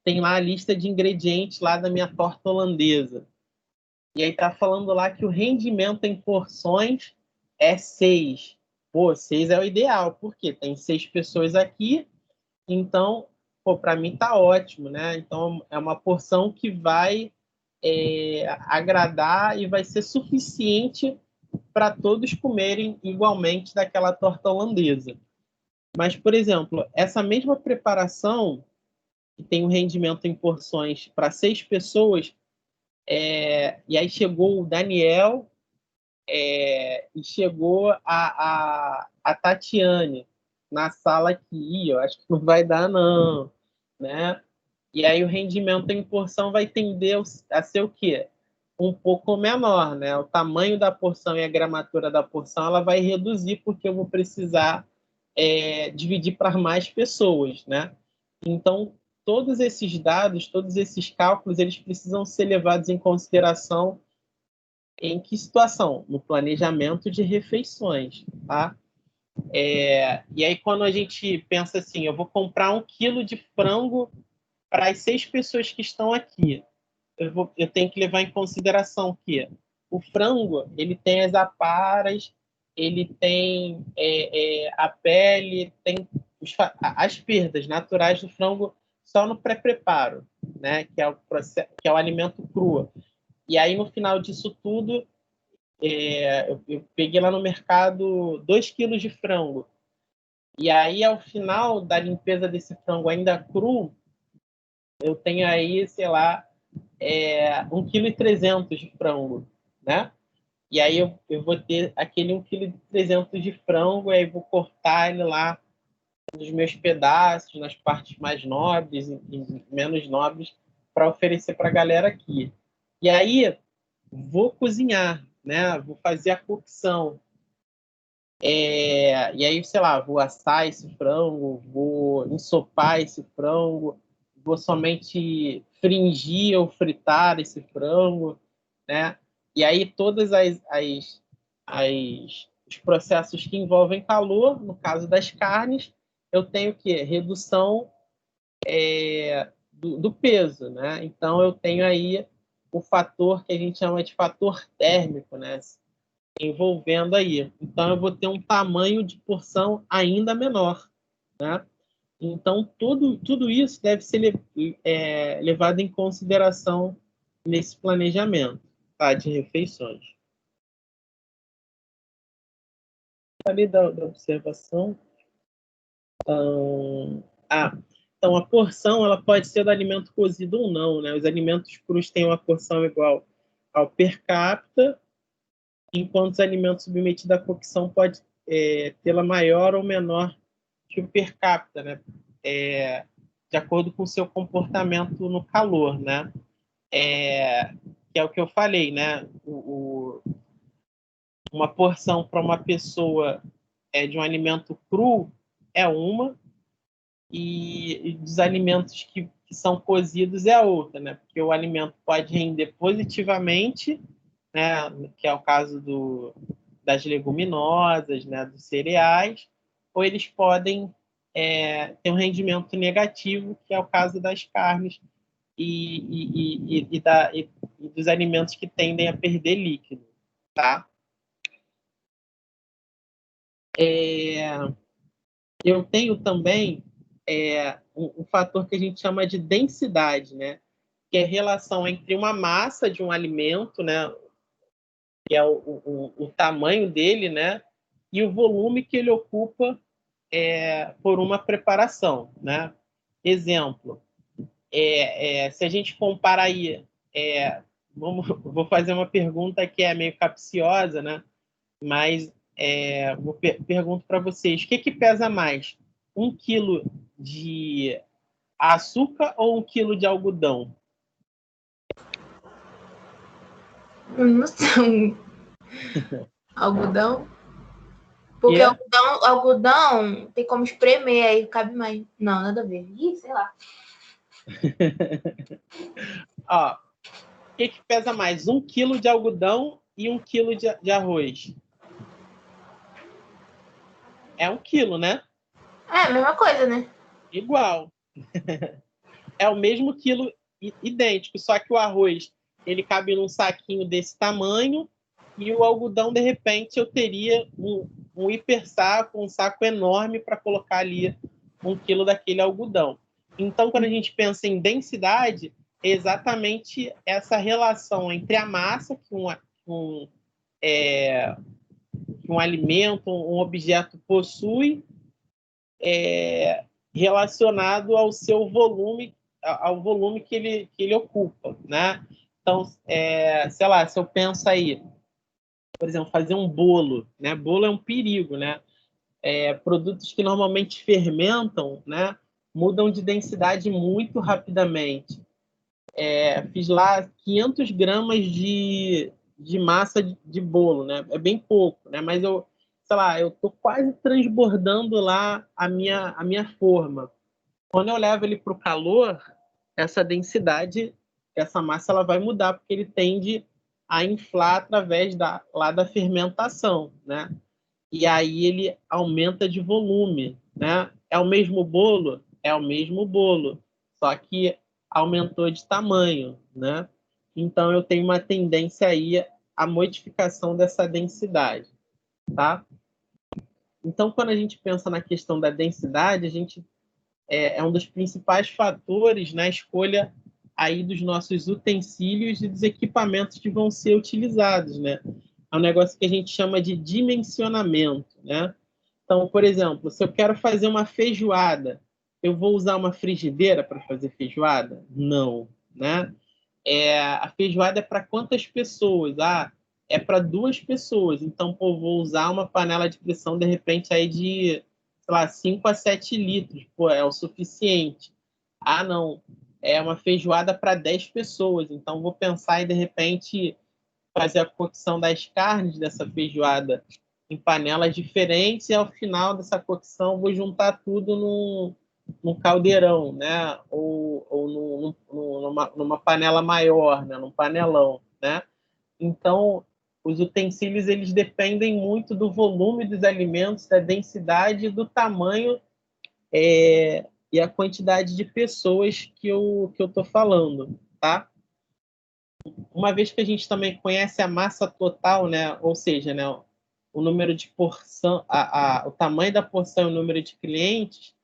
tem lá a lista de ingredientes lá da minha torta holandesa. E aí tá falando lá que o rendimento em porções é 6. Pô, 6 é o ideal, porque tem 6 pessoas aqui, então, pô, para mim tá ótimo, né? Então é uma porção que vai agradar e vai ser suficiente para todos comerem igualmente daquela torta holandesa. Mas, por exemplo, essa mesma preparação que tem um rendimento em porções para 6 pessoas, e aí chegou o Daniel e chegou a Tatiane na sala aqui, eu acho que não vai dar não, né? E aí o rendimento em porção vai tender a ser o quê? Um pouco menor, né? O tamanho da porção e a gramatura da porção ela vai reduzir porque eu vou precisar dividir para mais pessoas, né? Então, todos esses dados, todos esses cálculos, eles precisam ser levados em consideração em que situação? No planejamento de refeições, tá? E aí, quando a gente pensa assim, eu vou comprar 1 quilo de frango para as 6 pessoas que estão aqui, eu tenho que levar em consideração que o frango ele tem as aparas, ele tem a pele, tem as perdas naturais do frango só no pré-preparo, né? Que é o alimento cru. E aí, no final disso tudo, eu peguei lá no mercado 2 quilos de frango. E aí, ao final da limpeza desse frango ainda cru, eu tenho aí, sei lá, 1,3 kg de frango, né? E aí eu vou ter aquele 1,3 kg de frango, e aí vou cortar ele lá nos meus pedaços, nas partes mais nobres e menos nobres, para oferecer para a galera aqui. E aí vou cozinhar, né? Vou fazer a cocção. E aí, sei lá, vou assar esse frango, vou ensopar esse frango, vou somente fringir ou fritar esse frango, né? E aí todas os processos que envolvem calor, no caso das carnes, eu tenho que redução do peso, né? Então eu tenho aí o fator que a gente chama de fator térmico, né? Envolvendo aí. Então eu vou ter um tamanho de porção ainda menor, né? Então tudo isso deve ser levado em consideração nesse planejamento, tá? De refeições. Ali da observação. Então a porção ela pode ser do alimento cozido ou não, né? Os alimentos crus têm uma porção igual ao per capita, enquanto os alimentos submetidos à cocção pode tê-la maior ou menor que o per capita, né? De acordo com o seu comportamento no calor, né? Que é o que eu falei, né? Uma porção para uma pessoa de um alimento cru é uma, e dos alimentos que são cozidos é a outra, né? Porque o alimento pode render positivamente, né? Que é o caso das leguminosas, né? Dos cereais, ou eles podem ter um rendimento negativo, que é o caso das carnes e dos alimentos que tendem a perder líquido, tá? Eu tenho também um fator que a gente chama de densidade, né? Que é a relação entre uma massa de um alimento, né? Que é o tamanho dele, né? E o volume que ele ocupa por uma preparação, né? Exemplo, se a gente compara aí, vou fazer uma pergunta que é meio capciosa, né? Mas pergunto para vocês, o que pesa mais? 1 quilo de açúcar ou 1 quilo de algodão? Não sei. Algodão? Porque algodão tem como espremer, aí cabe mais. Não, nada a ver. Ih, sei lá. Ó, o que pesa mais? 1 quilo de algodão e 1 quilo de arroz? É 1 quilo, né? É a mesma coisa, né? Igual. É o mesmo quilo idêntico, só que o arroz ele cabe num saquinho desse tamanho e o algodão, de repente, eu teria um hiper saco, um saco enorme para colocar ali 1 quilo daquele algodão. Então, quando a gente pensa em densidade, é exatamente essa relação entre a massa que um alimento, um objeto possui, relacionado ao seu volume, ao volume que ele ocupa, né? Então, sei lá, se eu penso aí, por exemplo, fazer um bolo, né? Bolo é um perigo, né? Produtos que normalmente fermentam, né? Mudam de densidade muito rapidamente. Fiz lá 500 gramas de massa de bolo, né? É bem pouco, né? Mas sei lá, eu tô quase transbordando lá a minha forma. Quando eu levo ele para o calor, essa densidade, essa massa, ela vai mudar, porque ele tende a inflar através lá da fermentação, né? E aí ele aumenta de volume, né? É o mesmo bolo? É o mesmo bolo, só que aumentou de tamanho, né? Então eu tenho uma tendência aí à modificação dessa densidade, tá? Então, quando a gente pensa na questão da densidade, a gente é um dos principais fatores na escolha aí dos nossos utensílios e dos equipamentos que vão ser utilizados, né? É um negócio que a gente chama de dimensionamento, né? Então, por exemplo, se eu quero fazer uma feijoada, eu vou usar uma frigideira para fazer feijoada? Não, né? A feijoada é para quantas pessoas? É para 2 pessoas. Então, pô, vou usar uma panela de pressão, de repente, aí de, sei lá, 5 a 7 litros. Pô, é o suficiente. Não. É uma feijoada para 10 pessoas. Então, vou pensar em, de repente, fazer a cocção das carnes dessa feijoada em panelas diferentes e, ao final dessa cocção, vou juntar tudo num caldeirão, né? Ou numa panela maior, né? Num panelão, né? Então, os utensílios eles dependem muito do volume dos alimentos, da densidade e do tamanho e a quantidade de pessoas que eu estou falando, tá? Uma vez que a gente também conhece a massa total, né? Ou seja, né? O número de porção, o tamanho da porção e o número de clientes,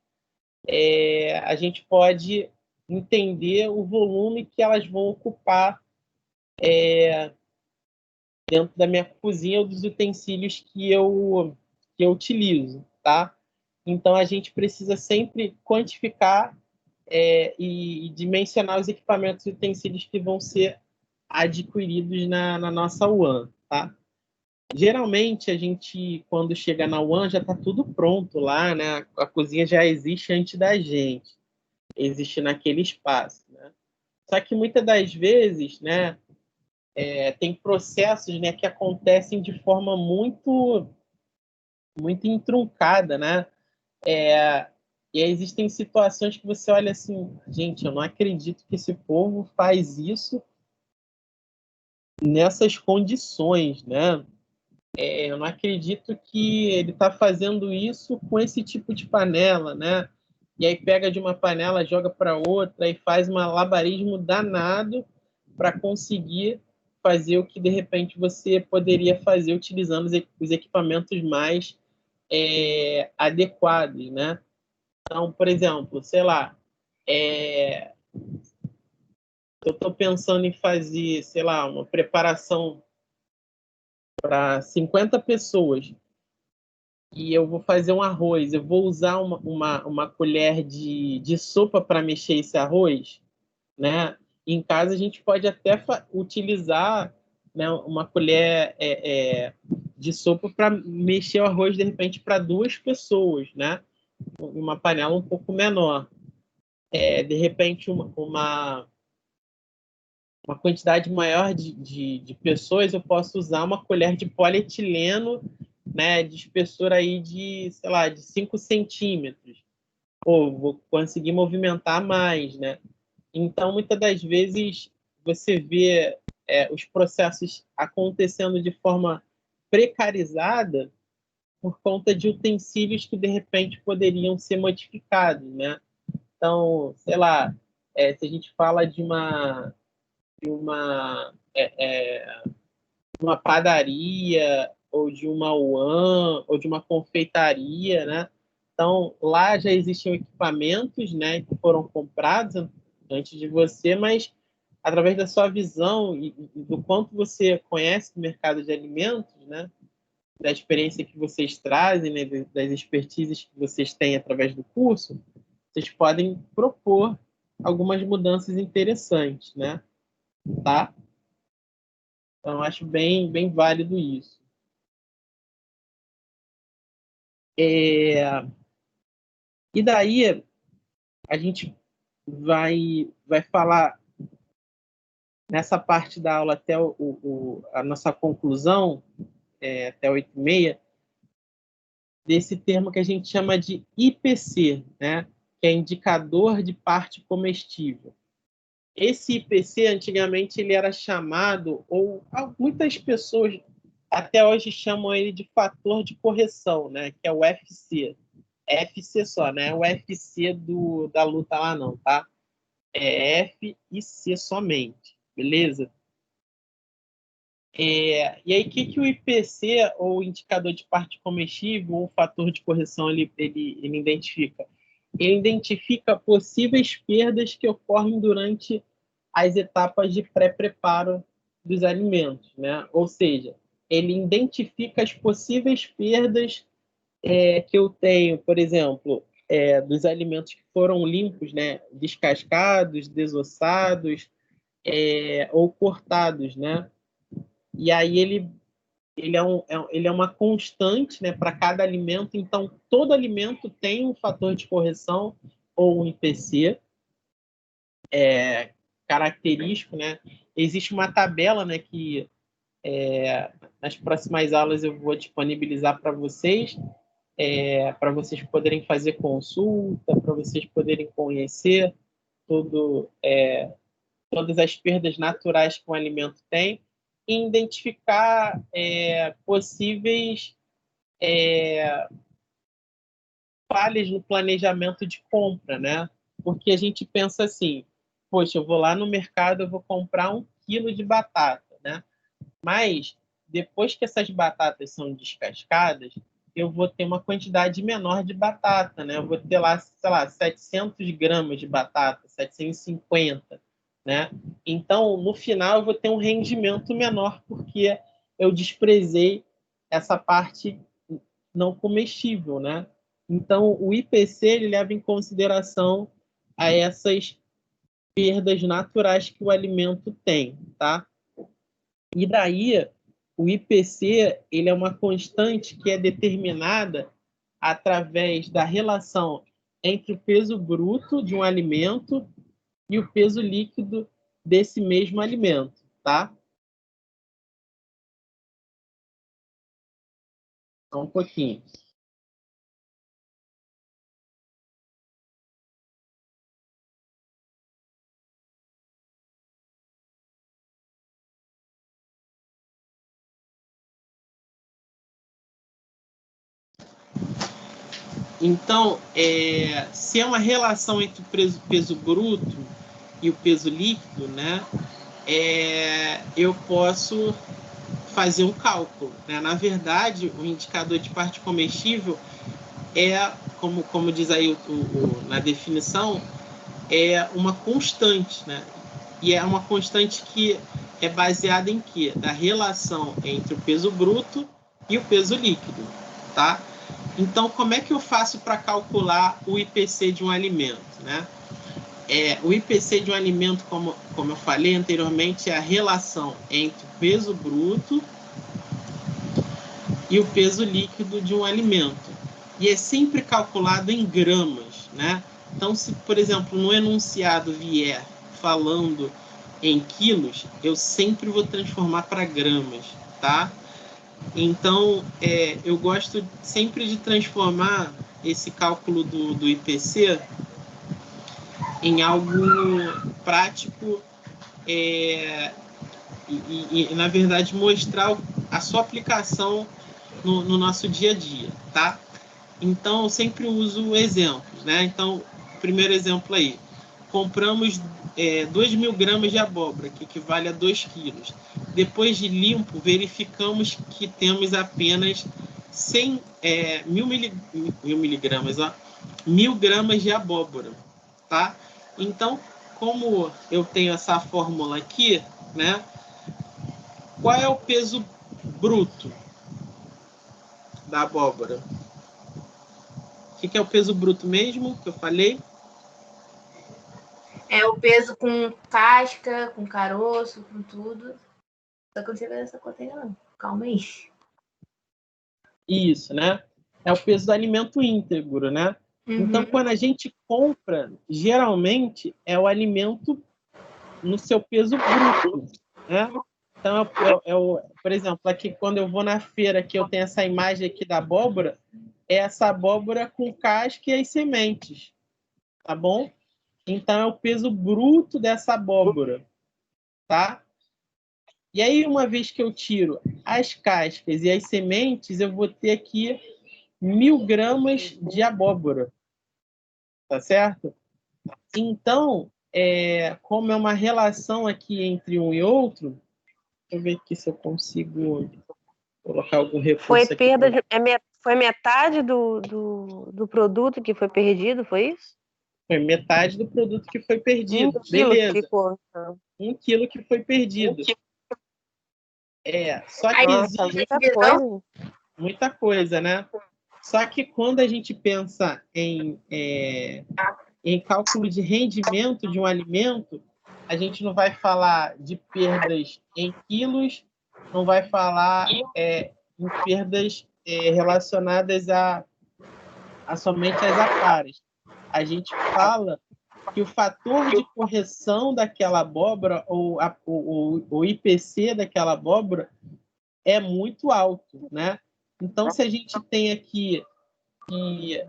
a gente pode entender o volume que elas vão ocupar dentro da minha cozinha ou dos utensílios que eu utilizo, tá? Então, a gente precisa sempre quantificar e dimensionar os equipamentos e utensílios que vão ser adquiridos na nossa UAN, tá? Geralmente, a gente, quando chega na UAN, já está tudo pronto lá, né? A cozinha já existe antes da gente, existe naquele espaço, né? Só que muitas das vezes, né, tem processos, né, que acontecem de forma muito, muito entroncada, né? E aí existem situações que você olha assim, gente, eu não acredito que esse povo faz isso nessas condições, né? Eu não acredito que ele está fazendo isso com esse tipo de panela, né? E aí pega de uma panela, joga para outra e faz um malabarismo danado para conseguir fazer o que de repente você poderia fazer utilizando os equipamentos mais adequados, né? Então, por exemplo, sei lá, eu estou pensando em fazer, sei lá, uma preparação para 50 pessoas e eu vou fazer um arroz, eu vou usar uma colher de sopa para mexer esse arroz, né? Em casa a gente pode até utilizar, né, uma colher de sopa para mexer o arroz de repente para 2 pessoas, né? Uma panela um pouco menor. De repente uma quantidade maior de pessoas, eu posso usar uma colher de polietileno, né, de espessura aí de, sei lá, de 5 centímetros. Ou vou conseguir movimentar mais, né? Então, muitas das vezes, você vê os processos acontecendo de forma precarizada por conta de utensílios que, de repente, poderiam ser modificados, né? Então, sei lá, se a gente fala de uma padaria ou de uma UAN ou de uma confeitaria, né? Então, lá já existiam equipamentos, né, que foram comprados antes de você, mas através da sua visão e do quanto você conhece do mercado de alimentos, né, da experiência que vocês trazem, né, das expertises que vocês têm através do curso, vocês podem propor algumas mudanças interessantes, né? Tá? Então, acho bem, bem válido isso. E daí, a gente vai falar nessa parte da aula até a nossa conclusão, até 8h30, desse termo que a gente chama de IPC, né? Que é Indicador de Parte Comestível. Esse IPC, antigamente, ele era chamado, ou muitas pessoas até hoje chamam ele de fator de correção, né? Que é o FC. FC só, não é o FC da luta lá não, tá? É F e C somente, beleza? E aí, o que o IPC, ou indicador de parte comestível, ou fator de correção, ele identifica? Ele identifica possíveis perdas que ocorrem durante as etapas de pré-preparo dos alimentos, né? Ou seja, ele identifica as possíveis perdas que eu tenho, por exemplo, dos alimentos que foram limpos, né? Descascados, desossados ou cortados, né? E aí ele é uma constante, né, para cada alimento. Então, todo alimento tem um fator de correção ou um IPC característico, né? Existe uma tabela, né, que Nas próximas aulas eu vou disponibilizar para vocês poderem fazer consulta, para vocês poderem conhecer todas as perdas naturais que o alimento tem e identificar possíveis falhas no planejamento de compra, né? Porque a gente pensa assim, poxa, eu vou lá no mercado, eu vou comprar 1 quilo de batata, né? Mas, depois que essas batatas são descascadas, eu vou ter uma quantidade menor de batata, né? Eu vou ter lá, sei lá, 700 gramas de batata, 750, né? Então, no final, eu vou ter um rendimento menor, porque eu desprezei essa parte não comestível, né? Então, o IPC ele leva em consideração a essas perdas naturais que o alimento tem, tá? E daí, o IPC ele é uma constante que é determinada através da relação entre o peso bruto de um alimento e o peso líquido desse mesmo alimento, tá? Só um pouquinho. Então, se é uma relação entre o peso bruto e o peso líquido, né, eu posso fazer um cálculo, né? Na verdade, o indicador de parte comestível como diz aí na definição, é uma constante, né? E é uma constante que é baseada em quê? Da relação entre o peso bruto e o peso líquido, tá? Então, como é que eu faço para calcular o IPC de um alimento, né? O IPC de um alimento, como eu falei anteriormente, é a relação entre o peso bruto e o peso líquido de um alimento. E é sempre calculado em gramas, né? Então, se, por exemplo, no enunciado vier falando em quilos, eu sempre vou transformar para gramas, tá? Então, eu gosto sempre de transformar esse cálculo do IPC em algo prático e, na verdade, mostrar a sua aplicação no nosso dia a dia, tá? Então, eu sempre uso exemplos, né? Então, primeiro exemplo aí. Compramos 2.000 gramas de abóbora, que equivale a 2 quilos. Depois de limpo, verificamos que temos apenas 1.000 gramas de abóbora, tá? Então, como eu tenho essa fórmula aqui, né? Qual é o peso bruto da abóbora? O que é o peso bruto mesmo, que eu falei? É o peso com casca, com caroço, com tudo. Só que eu não sei fazer essa conta ainda não. Calma aí. Isso, né? É o peso do alimento íntegro, né? Uhum. Então, quando a gente compra, geralmente é o alimento no seu peso bruto, né? Então, por exemplo, aqui quando eu vou na feira, que eu tenho essa imagem aqui da abóbora, é essa abóbora com casca e as sementes, tá bom? Então, é o peso bruto dessa abóbora, tá? E aí, uma vez que eu tiro as cascas e as sementes, eu vou ter aqui 1.000 gramas de abóbora, tá certo? Então, como é uma relação aqui entre um e outro, deixa eu ver aqui se eu consigo colocar algum recurso aqui. Foi metade do produto que foi perdido, foi isso? Foi metade do produto que foi perdido. 1 quilo Beleza. que ficou. 1 quilo que foi perdido. Só que existe muita coisa, né? Só que quando a gente pensa em cálculo de rendimento de um alimento, a gente não vai falar de perdas em quilos, não vai falar em perdas relacionadas a somente as aparas. A gente fala que o fator de correção daquela abóbora, ou o IPC daquela abóbora, é muito alto, né? Então, se a gente tem aqui que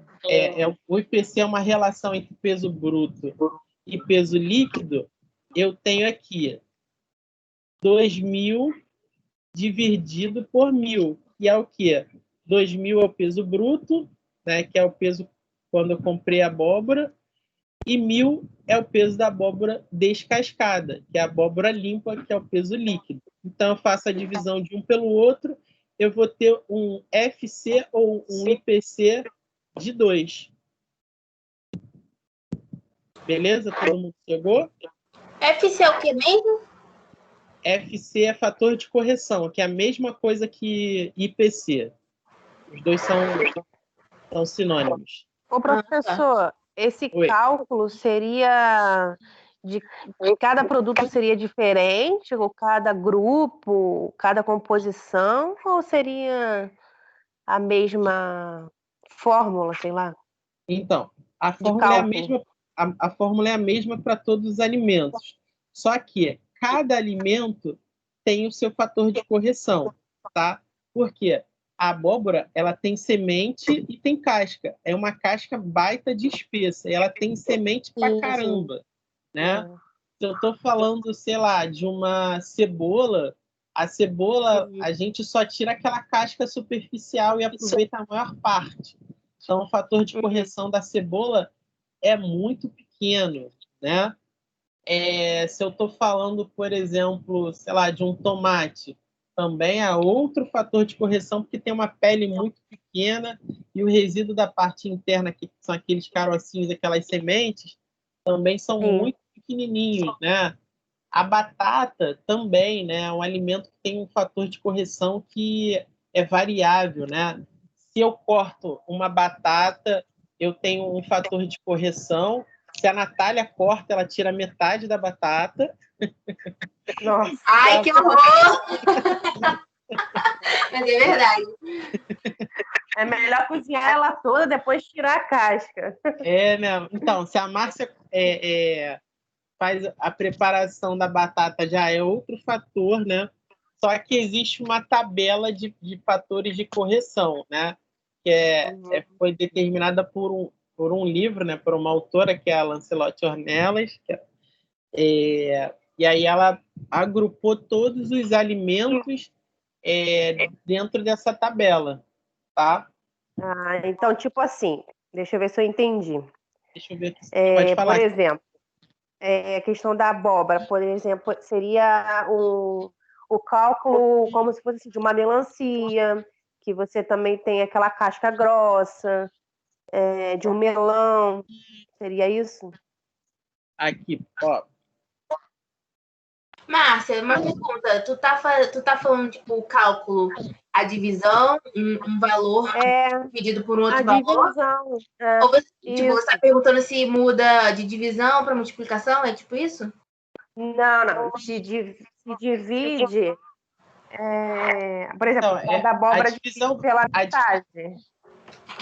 o IPC é uma relação entre peso bruto e peso líquido, eu tenho aqui 2.000 dividido por 1.000, que é o quê? 2.000 é o peso bruto, né, que é o peso quando eu comprei a abóbora, e 1.000 é o peso da abóbora descascada, que é a abóbora limpa, que é o peso líquido. Então, eu faço a divisão de um pelo outro, eu vou ter um FC ou um IPC de 2. Beleza? Todo mundo chegou? FC é o que mesmo? FC é fator de correção, que é a mesma coisa que IPC. Os dois são sinônimos. Ô, professor, esse Oi. cálculo seria de cada produto seria diferente, ou cada grupo, cada composição, ou seria a mesma fórmula, sei lá, Então, a de fórmula é a cálculo? mesma, a fórmula é a mesma para todos os alimentos. Só que cada alimento tem o seu fator de correção, tá? Por quê? A abóbora, ela tem semente e tem casca. É uma casca baita de espessa. E ela tem semente pra Sim, caramba, né? Se eu estou falando, sei lá, de uma cebola, a cebola, a gente só tira aquela casca superficial e aproveita a maior parte. Então, o fator de correção da cebola é muito pequeno, né? Se eu estou falando, por exemplo, sei lá, de um tomate, também há outro fator de correção, porque tem uma pele muito pequena e o resíduo da parte interna, que são aqueles carocinhos, aquelas sementes, também são Sim. muito pequenininhos, né? A batata também, né? É um alimento que tem um fator de correção que é variável, né? Se eu corto uma batata, eu tenho um fator de correção. Se a Natália corta, ela tira metade da batata. Nossa, Ai, que horror! Mas é verdade. é melhor cozinhar ela toda, depois tirar a casca. Né? Então, se a Márcia faz a preparação da batata, já é outro fator, né? Só que existe uma tabela de fatores de correção, né? Que foi determinada por um livro, né? Por uma autora, que é a Lancelotti Ornelas, e aí ela agrupou todos os alimentos dentro dessa tabela, tá? Então, tipo assim, deixa eu ver se eu entendi. Deixa eu ver aqui. Pode falar. Por exemplo, a questão da abóbora, por exemplo, seria o cálculo como se fosse assim, de uma melancia, que você também tem aquela casca grossa, de um melão, seria isso? Aqui, ó. Márcia, uma pergunta. Tu tá falando, tipo, o cálculo, a divisão, um valor dividido por um outro valor? Divisão. Ou você tá perguntando se muda de divisão para multiplicação? É tipo isso? Não. Se divide, por exemplo, Então, da abóbora a divisão, pela metade.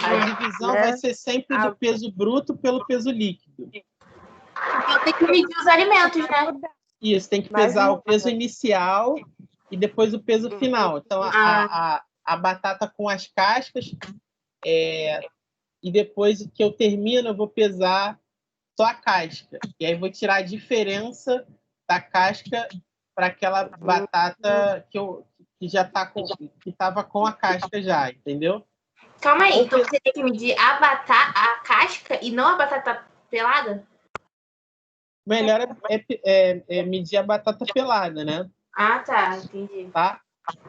A divisão vai ser sempre do peso bruto pelo peso líquido. Então tem que medir os alimentos, né? Isso, tem que pesar o peso inicial e depois o peso final. Então, a batata com as cascas, e depois que eu termino, eu vou pesar só a casca. E aí vou tirar a diferença da casca para aquela batata que já tá que estava com a casca já, entendeu? Calma aí, então você tem que medir a casca e não a batata pelada? Melhor é medir a batata pelada, né? Ah, tá, entendi. Tá?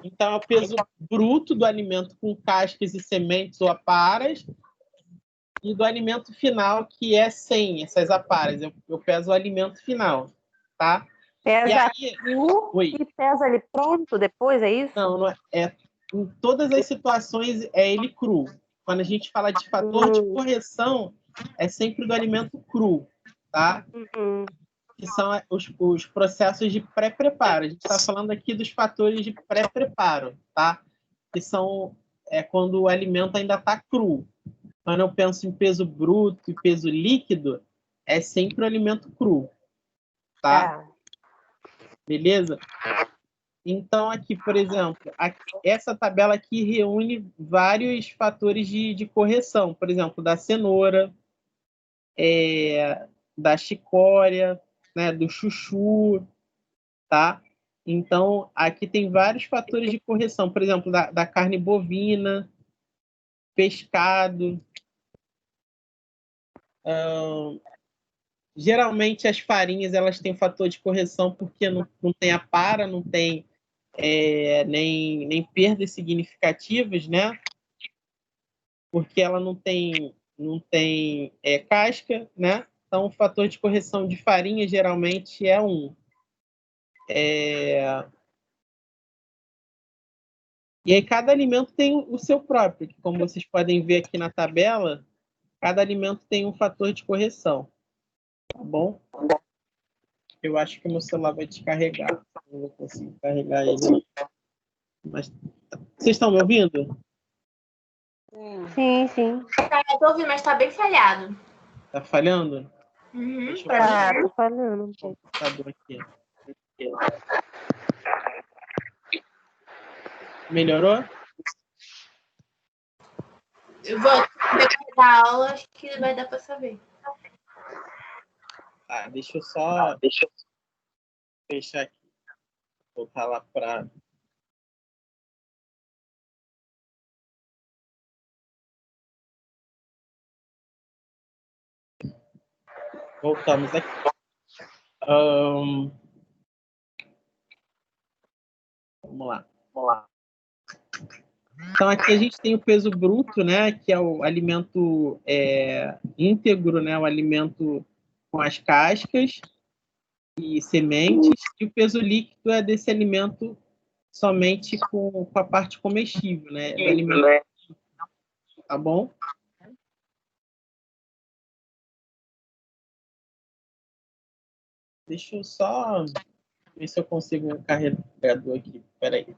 Então, é o peso bruto do alimento com cascas e sementes ou aparas e do alimento final, que é sem essas aparas. Eu peso o alimento final, tá? Pesa e pesa ele pronto depois, é isso? Não é. Em todas as situações é ele cru. Quando a gente fala de fator de correção, é sempre do alimento cru, tá? Que são os processos de pré-preparo. A gente está falando aqui dos fatores de pré-preparo, tá? Que são quando o alimento ainda está cru. Quando eu penso em peso bruto e peso líquido, é sempre o alimento cru, tá? Beleza? Então, aqui, por exemplo, essa tabela aqui reúne vários fatores de correção. Por exemplo, da cenoura, da chicória, né, do chuchu, tá? Então, aqui tem vários fatores de correção. Por exemplo, da carne bovina, pescado. Geralmente, as farinhas elas têm fator de correção porque não tem apara, não tem nem perdas significativas, né? Porque ela não tem casca, né? Então, o fator de correção de farinha geralmente é 1. E aí cada alimento tem o seu próprio. Como vocês podem ver aqui na tabela, cada alimento tem um fator de correção. Tá bom? Eu acho que o meu celular vai descarregar. Não vou conseguir carregar ele. Mas vocês estão me ouvindo? Sim, sim. Eu tô ouvindo, mas tá bem falhado. Tá falhando? Uhum. Deixa eu Tô falhando. aqui. Melhorou? Eu vou depois da aula, acho que vai dar para saber. Deixa eu só fechar aqui. Voltar lá para... Voltamos aqui. Vamos lá. Então, aqui a gente tem o peso bruto, né, que é o alimento íntegro, né, o alimento com as cascas e sementes, e o peso líquido é desse alimento somente com a parte comestível, né, do alimento. Tá bom? Deixa eu só ver se eu consigo um carregador aqui. Espera aí.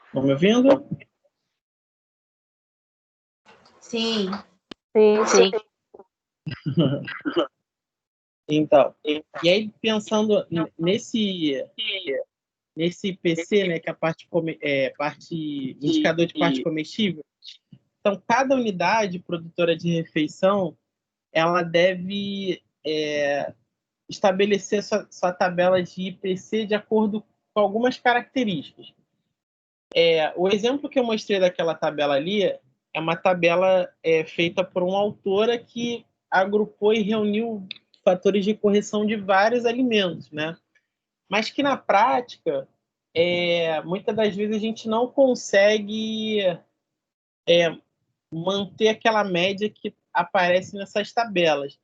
Estão me ouvindo? Sim. Sim. Então, e aí pensando nesse PC, né, que é a parte indicador de parte comestível, então cada unidade produtora de refeição ela deve estabelecer sua tabela de IPC de acordo com algumas características. O exemplo que eu mostrei daquela tabela ali é uma tabela feita por uma autora que agrupou e reuniu fatores de correção de vários alimentos, né? Mas que na prática, muitas das vezes a gente não consegue manter aquela média que aparece nessas tabelas.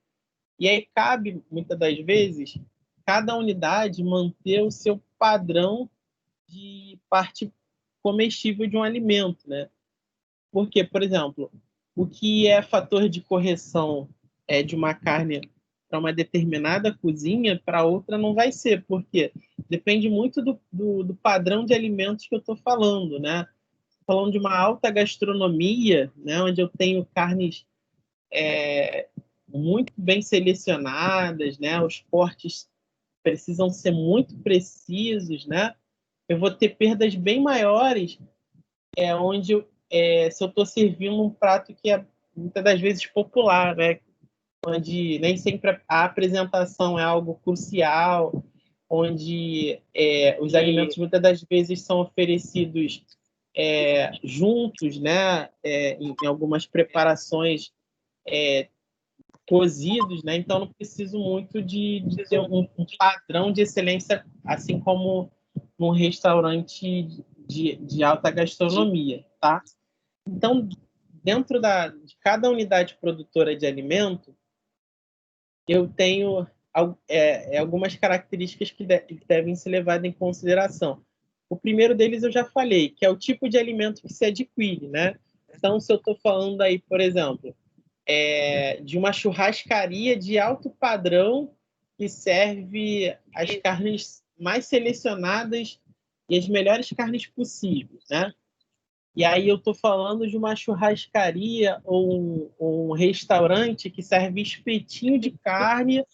E aí cabe, muitas das vezes, cada unidade manter o seu padrão de parte comestível de um alimento, né? Porque, por exemplo, o que é fator de correção de uma carne para uma determinada cozinha, para outra não vai ser, porque depende muito do padrão de alimentos que eu estou falando, né? falando de uma alta gastronomia, né, onde eu tenho carnes muito bem selecionadas, né, os cortes precisam ser muito precisos, né, eu vou ter perdas bem maiores onde se eu estou servindo um prato que é muitas das vezes popular, né, onde nem sempre a apresentação é algo crucial, onde os alimentos muitas das vezes são oferecidos juntos, né, em algumas preparações cozidos, né, então não preciso muito de ter um padrão de excelência, assim como num restaurante de alta gastronomia, tá? Então, dentro de cada unidade produtora de alimento, eu tenho algumas características que devem ser levadas em consideração. O primeiro deles eu já falei, que é o tipo de alimento que se adquire, né? Então, se eu estou falando aí, por exemplo, de uma churrascaria de alto padrão que serve as carnes mais selecionadas e as melhores carnes possíveis, né? E aí eu estou falando de uma churrascaria ou um restaurante que serve espetinho de carne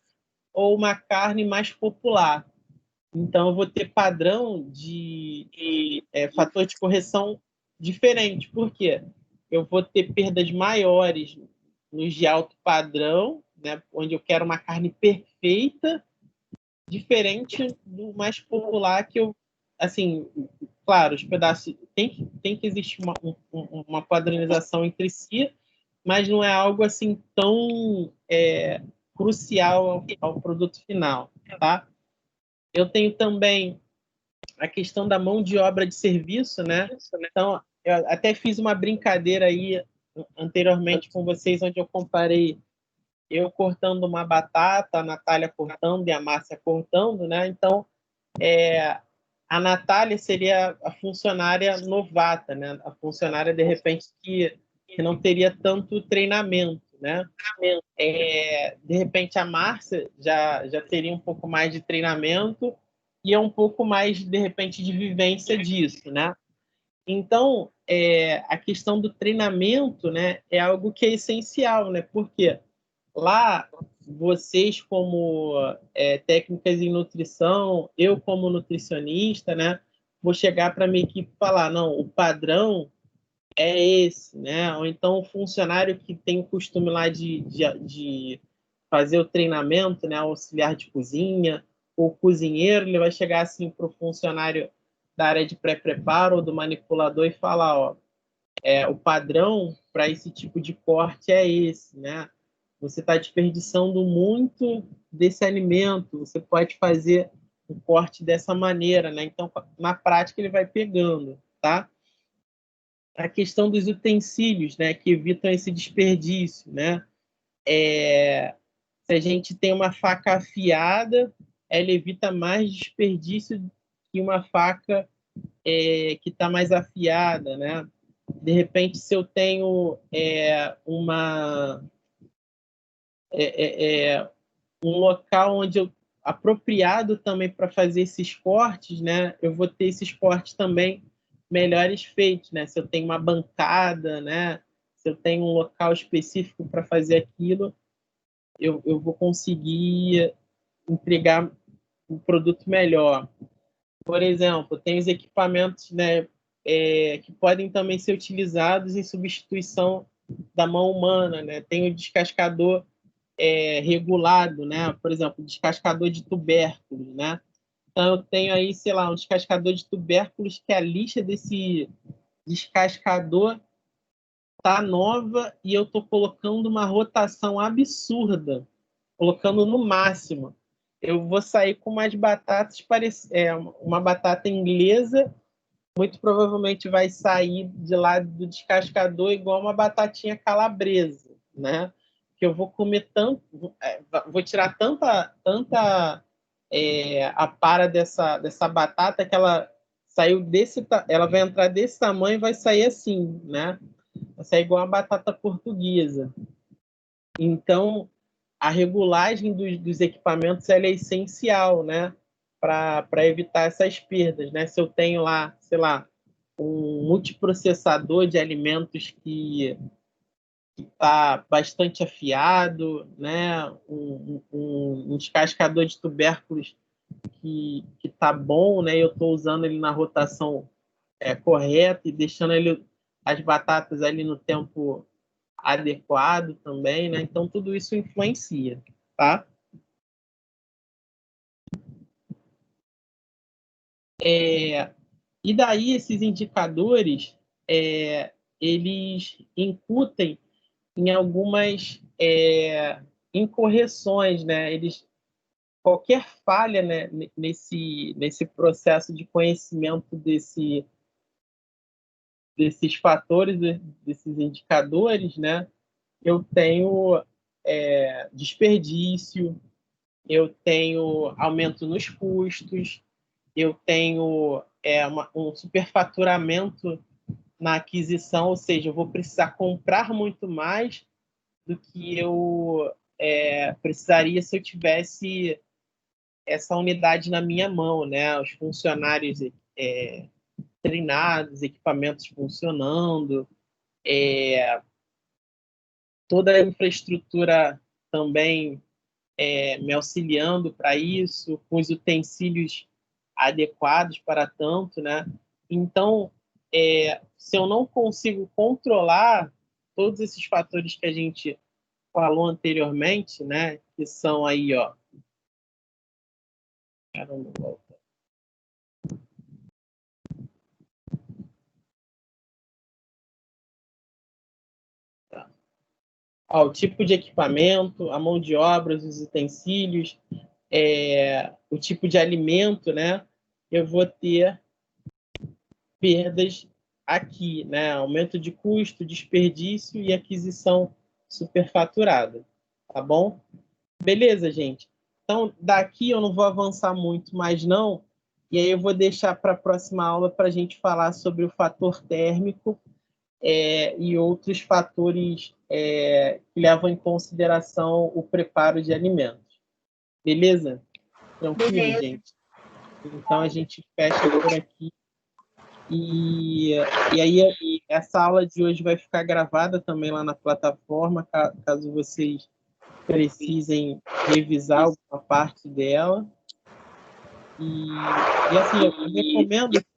ou uma carne mais popular. Então, eu vou ter padrão de fator de correção diferente. Por quê? Eu vou ter perdas maiores nos de alto padrão, né, onde eu quero uma carne perfeita, diferente do mais popular que eu, assim, claro, os pedaços tem que existir uma padronização entre si, mas não é algo assim tão crucial ao produto final, tá? Eu tenho também a questão da mão de obra de serviço, né? Então, eu até fiz uma brincadeira aí anteriormente com vocês, onde eu comparei eu cortando uma batata, a Natália cortando e a Márcia cortando, né? Então, a Natália seria a funcionária novata, né? A funcionária, de repente, que não teria tanto treinamento, né? De repente, a Márcia já teria um pouco mais de treinamento e um pouco mais, de repente, de vivência disso, né? Então, a questão do treinamento, né, é algo que é essencial, né? Porque lá, vocês como técnicas em nutrição, eu como nutricionista, né, vou chegar para a minha equipe e falar, não, o padrão é esse, né? Ou então o funcionário que tem o costume lá de fazer o treinamento, né, auxiliar de cozinha, ou cozinheiro, ele vai chegar assim para o funcionário da área de pré-preparo ou do manipulador e falar, ó, o padrão para esse tipo de corte é esse, né? Você está desperdiçando muito desse alimento, você pode fazer o corte dessa maneira, né? Então, na prática, ele vai pegando, tá? A questão dos utensílios, né, que evitam esse desperdício, né? Se a gente tem uma faca afiada, ela evita mais desperdício que uma faca que está mais afiada, né? De repente, se eu tenho um local onde apropriado também para fazer esses cortes, né? Eu vou ter esses cortes também melhores feitos, né? Se eu tenho uma bancada, né? Se eu tenho um local específico para fazer aquilo, eu vou conseguir entregar um produto melhor. Por exemplo, tem os equipamentos, né, que podem também ser utilizados em substituição da mão humana, né? Tem o descascador regulado, né? Por exemplo, descascador de tubérculos, né? Então, eu tenho aí, sei lá, um descascador de tubérculos que a lixa desse descascador tá nova e eu estou colocando uma rotação absurda, colocando no máximo. Eu vou sair com umas batatas, uma batata inglesa, muito provavelmente vai sair de lá do descascador igual uma batatinha calabresa, né? Que eu vou comer tanto, vou tirar tanta a para dessa batata que ela saiu ela vai entrar desse tamanho e vai sair assim, né? Vai sair igual uma batata portuguesa. Então, a regulagem dos equipamentos ela é essencial, né? Para evitar essas perdas, né? Se eu tenho lá, sei lá, um multiprocessador de alimentos que está bastante afiado, né? Um descascador de tubérculos que está bom, né? Eu estou usando ele na rotação correta e deixando as batatas ali no tempo adequado também, né? Então tudo isso influencia, tá? E daí esses indicadores eles incutem em algumas incorreções, né? Qualquer falha, né, nesse processo de conhecimento desses fatores, desses indicadores, né? Eu tenho desperdício, eu tenho aumento nos custos, eu tenho um superfaturamento na aquisição, ou seja, eu vou precisar comprar muito mais do que eu precisaria se eu tivesse essa unidade na minha mão, né? Os funcionários treinados, equipamentos funcionando, toda a infraestrutura também me auxiliando para isso, com os utensílios adequados para tanto, né? Então, se eu não consigo controlar todos esses fatores que a gente falou anteriormente, né? Que são aí, ó. Caramba, volta. Tá. Ó, o tipo de equipamento, a mão de obra, os utensílios, o tipo de alimento, né? Eu vou ter perdas aqui, né? Aumento de custo, desperdício e aquisição superfaturada, tá bom? Beleza, gente? Então, daqui eu não vou avançar muito mais, não. E aí eu vou deixar para a próxima aula para a gente falar sobre o fator térmico e outros fatores que levam em consideração o preparo de alimentos. Beleza? Tranquilo, Beleza. gente? Então, a gente fecha por aqui. E aí, essa aula de hoje vai ficar gravada também lá na plataforma, caso vocês precisem revisar alguma parte dela. E assim, eu recomendo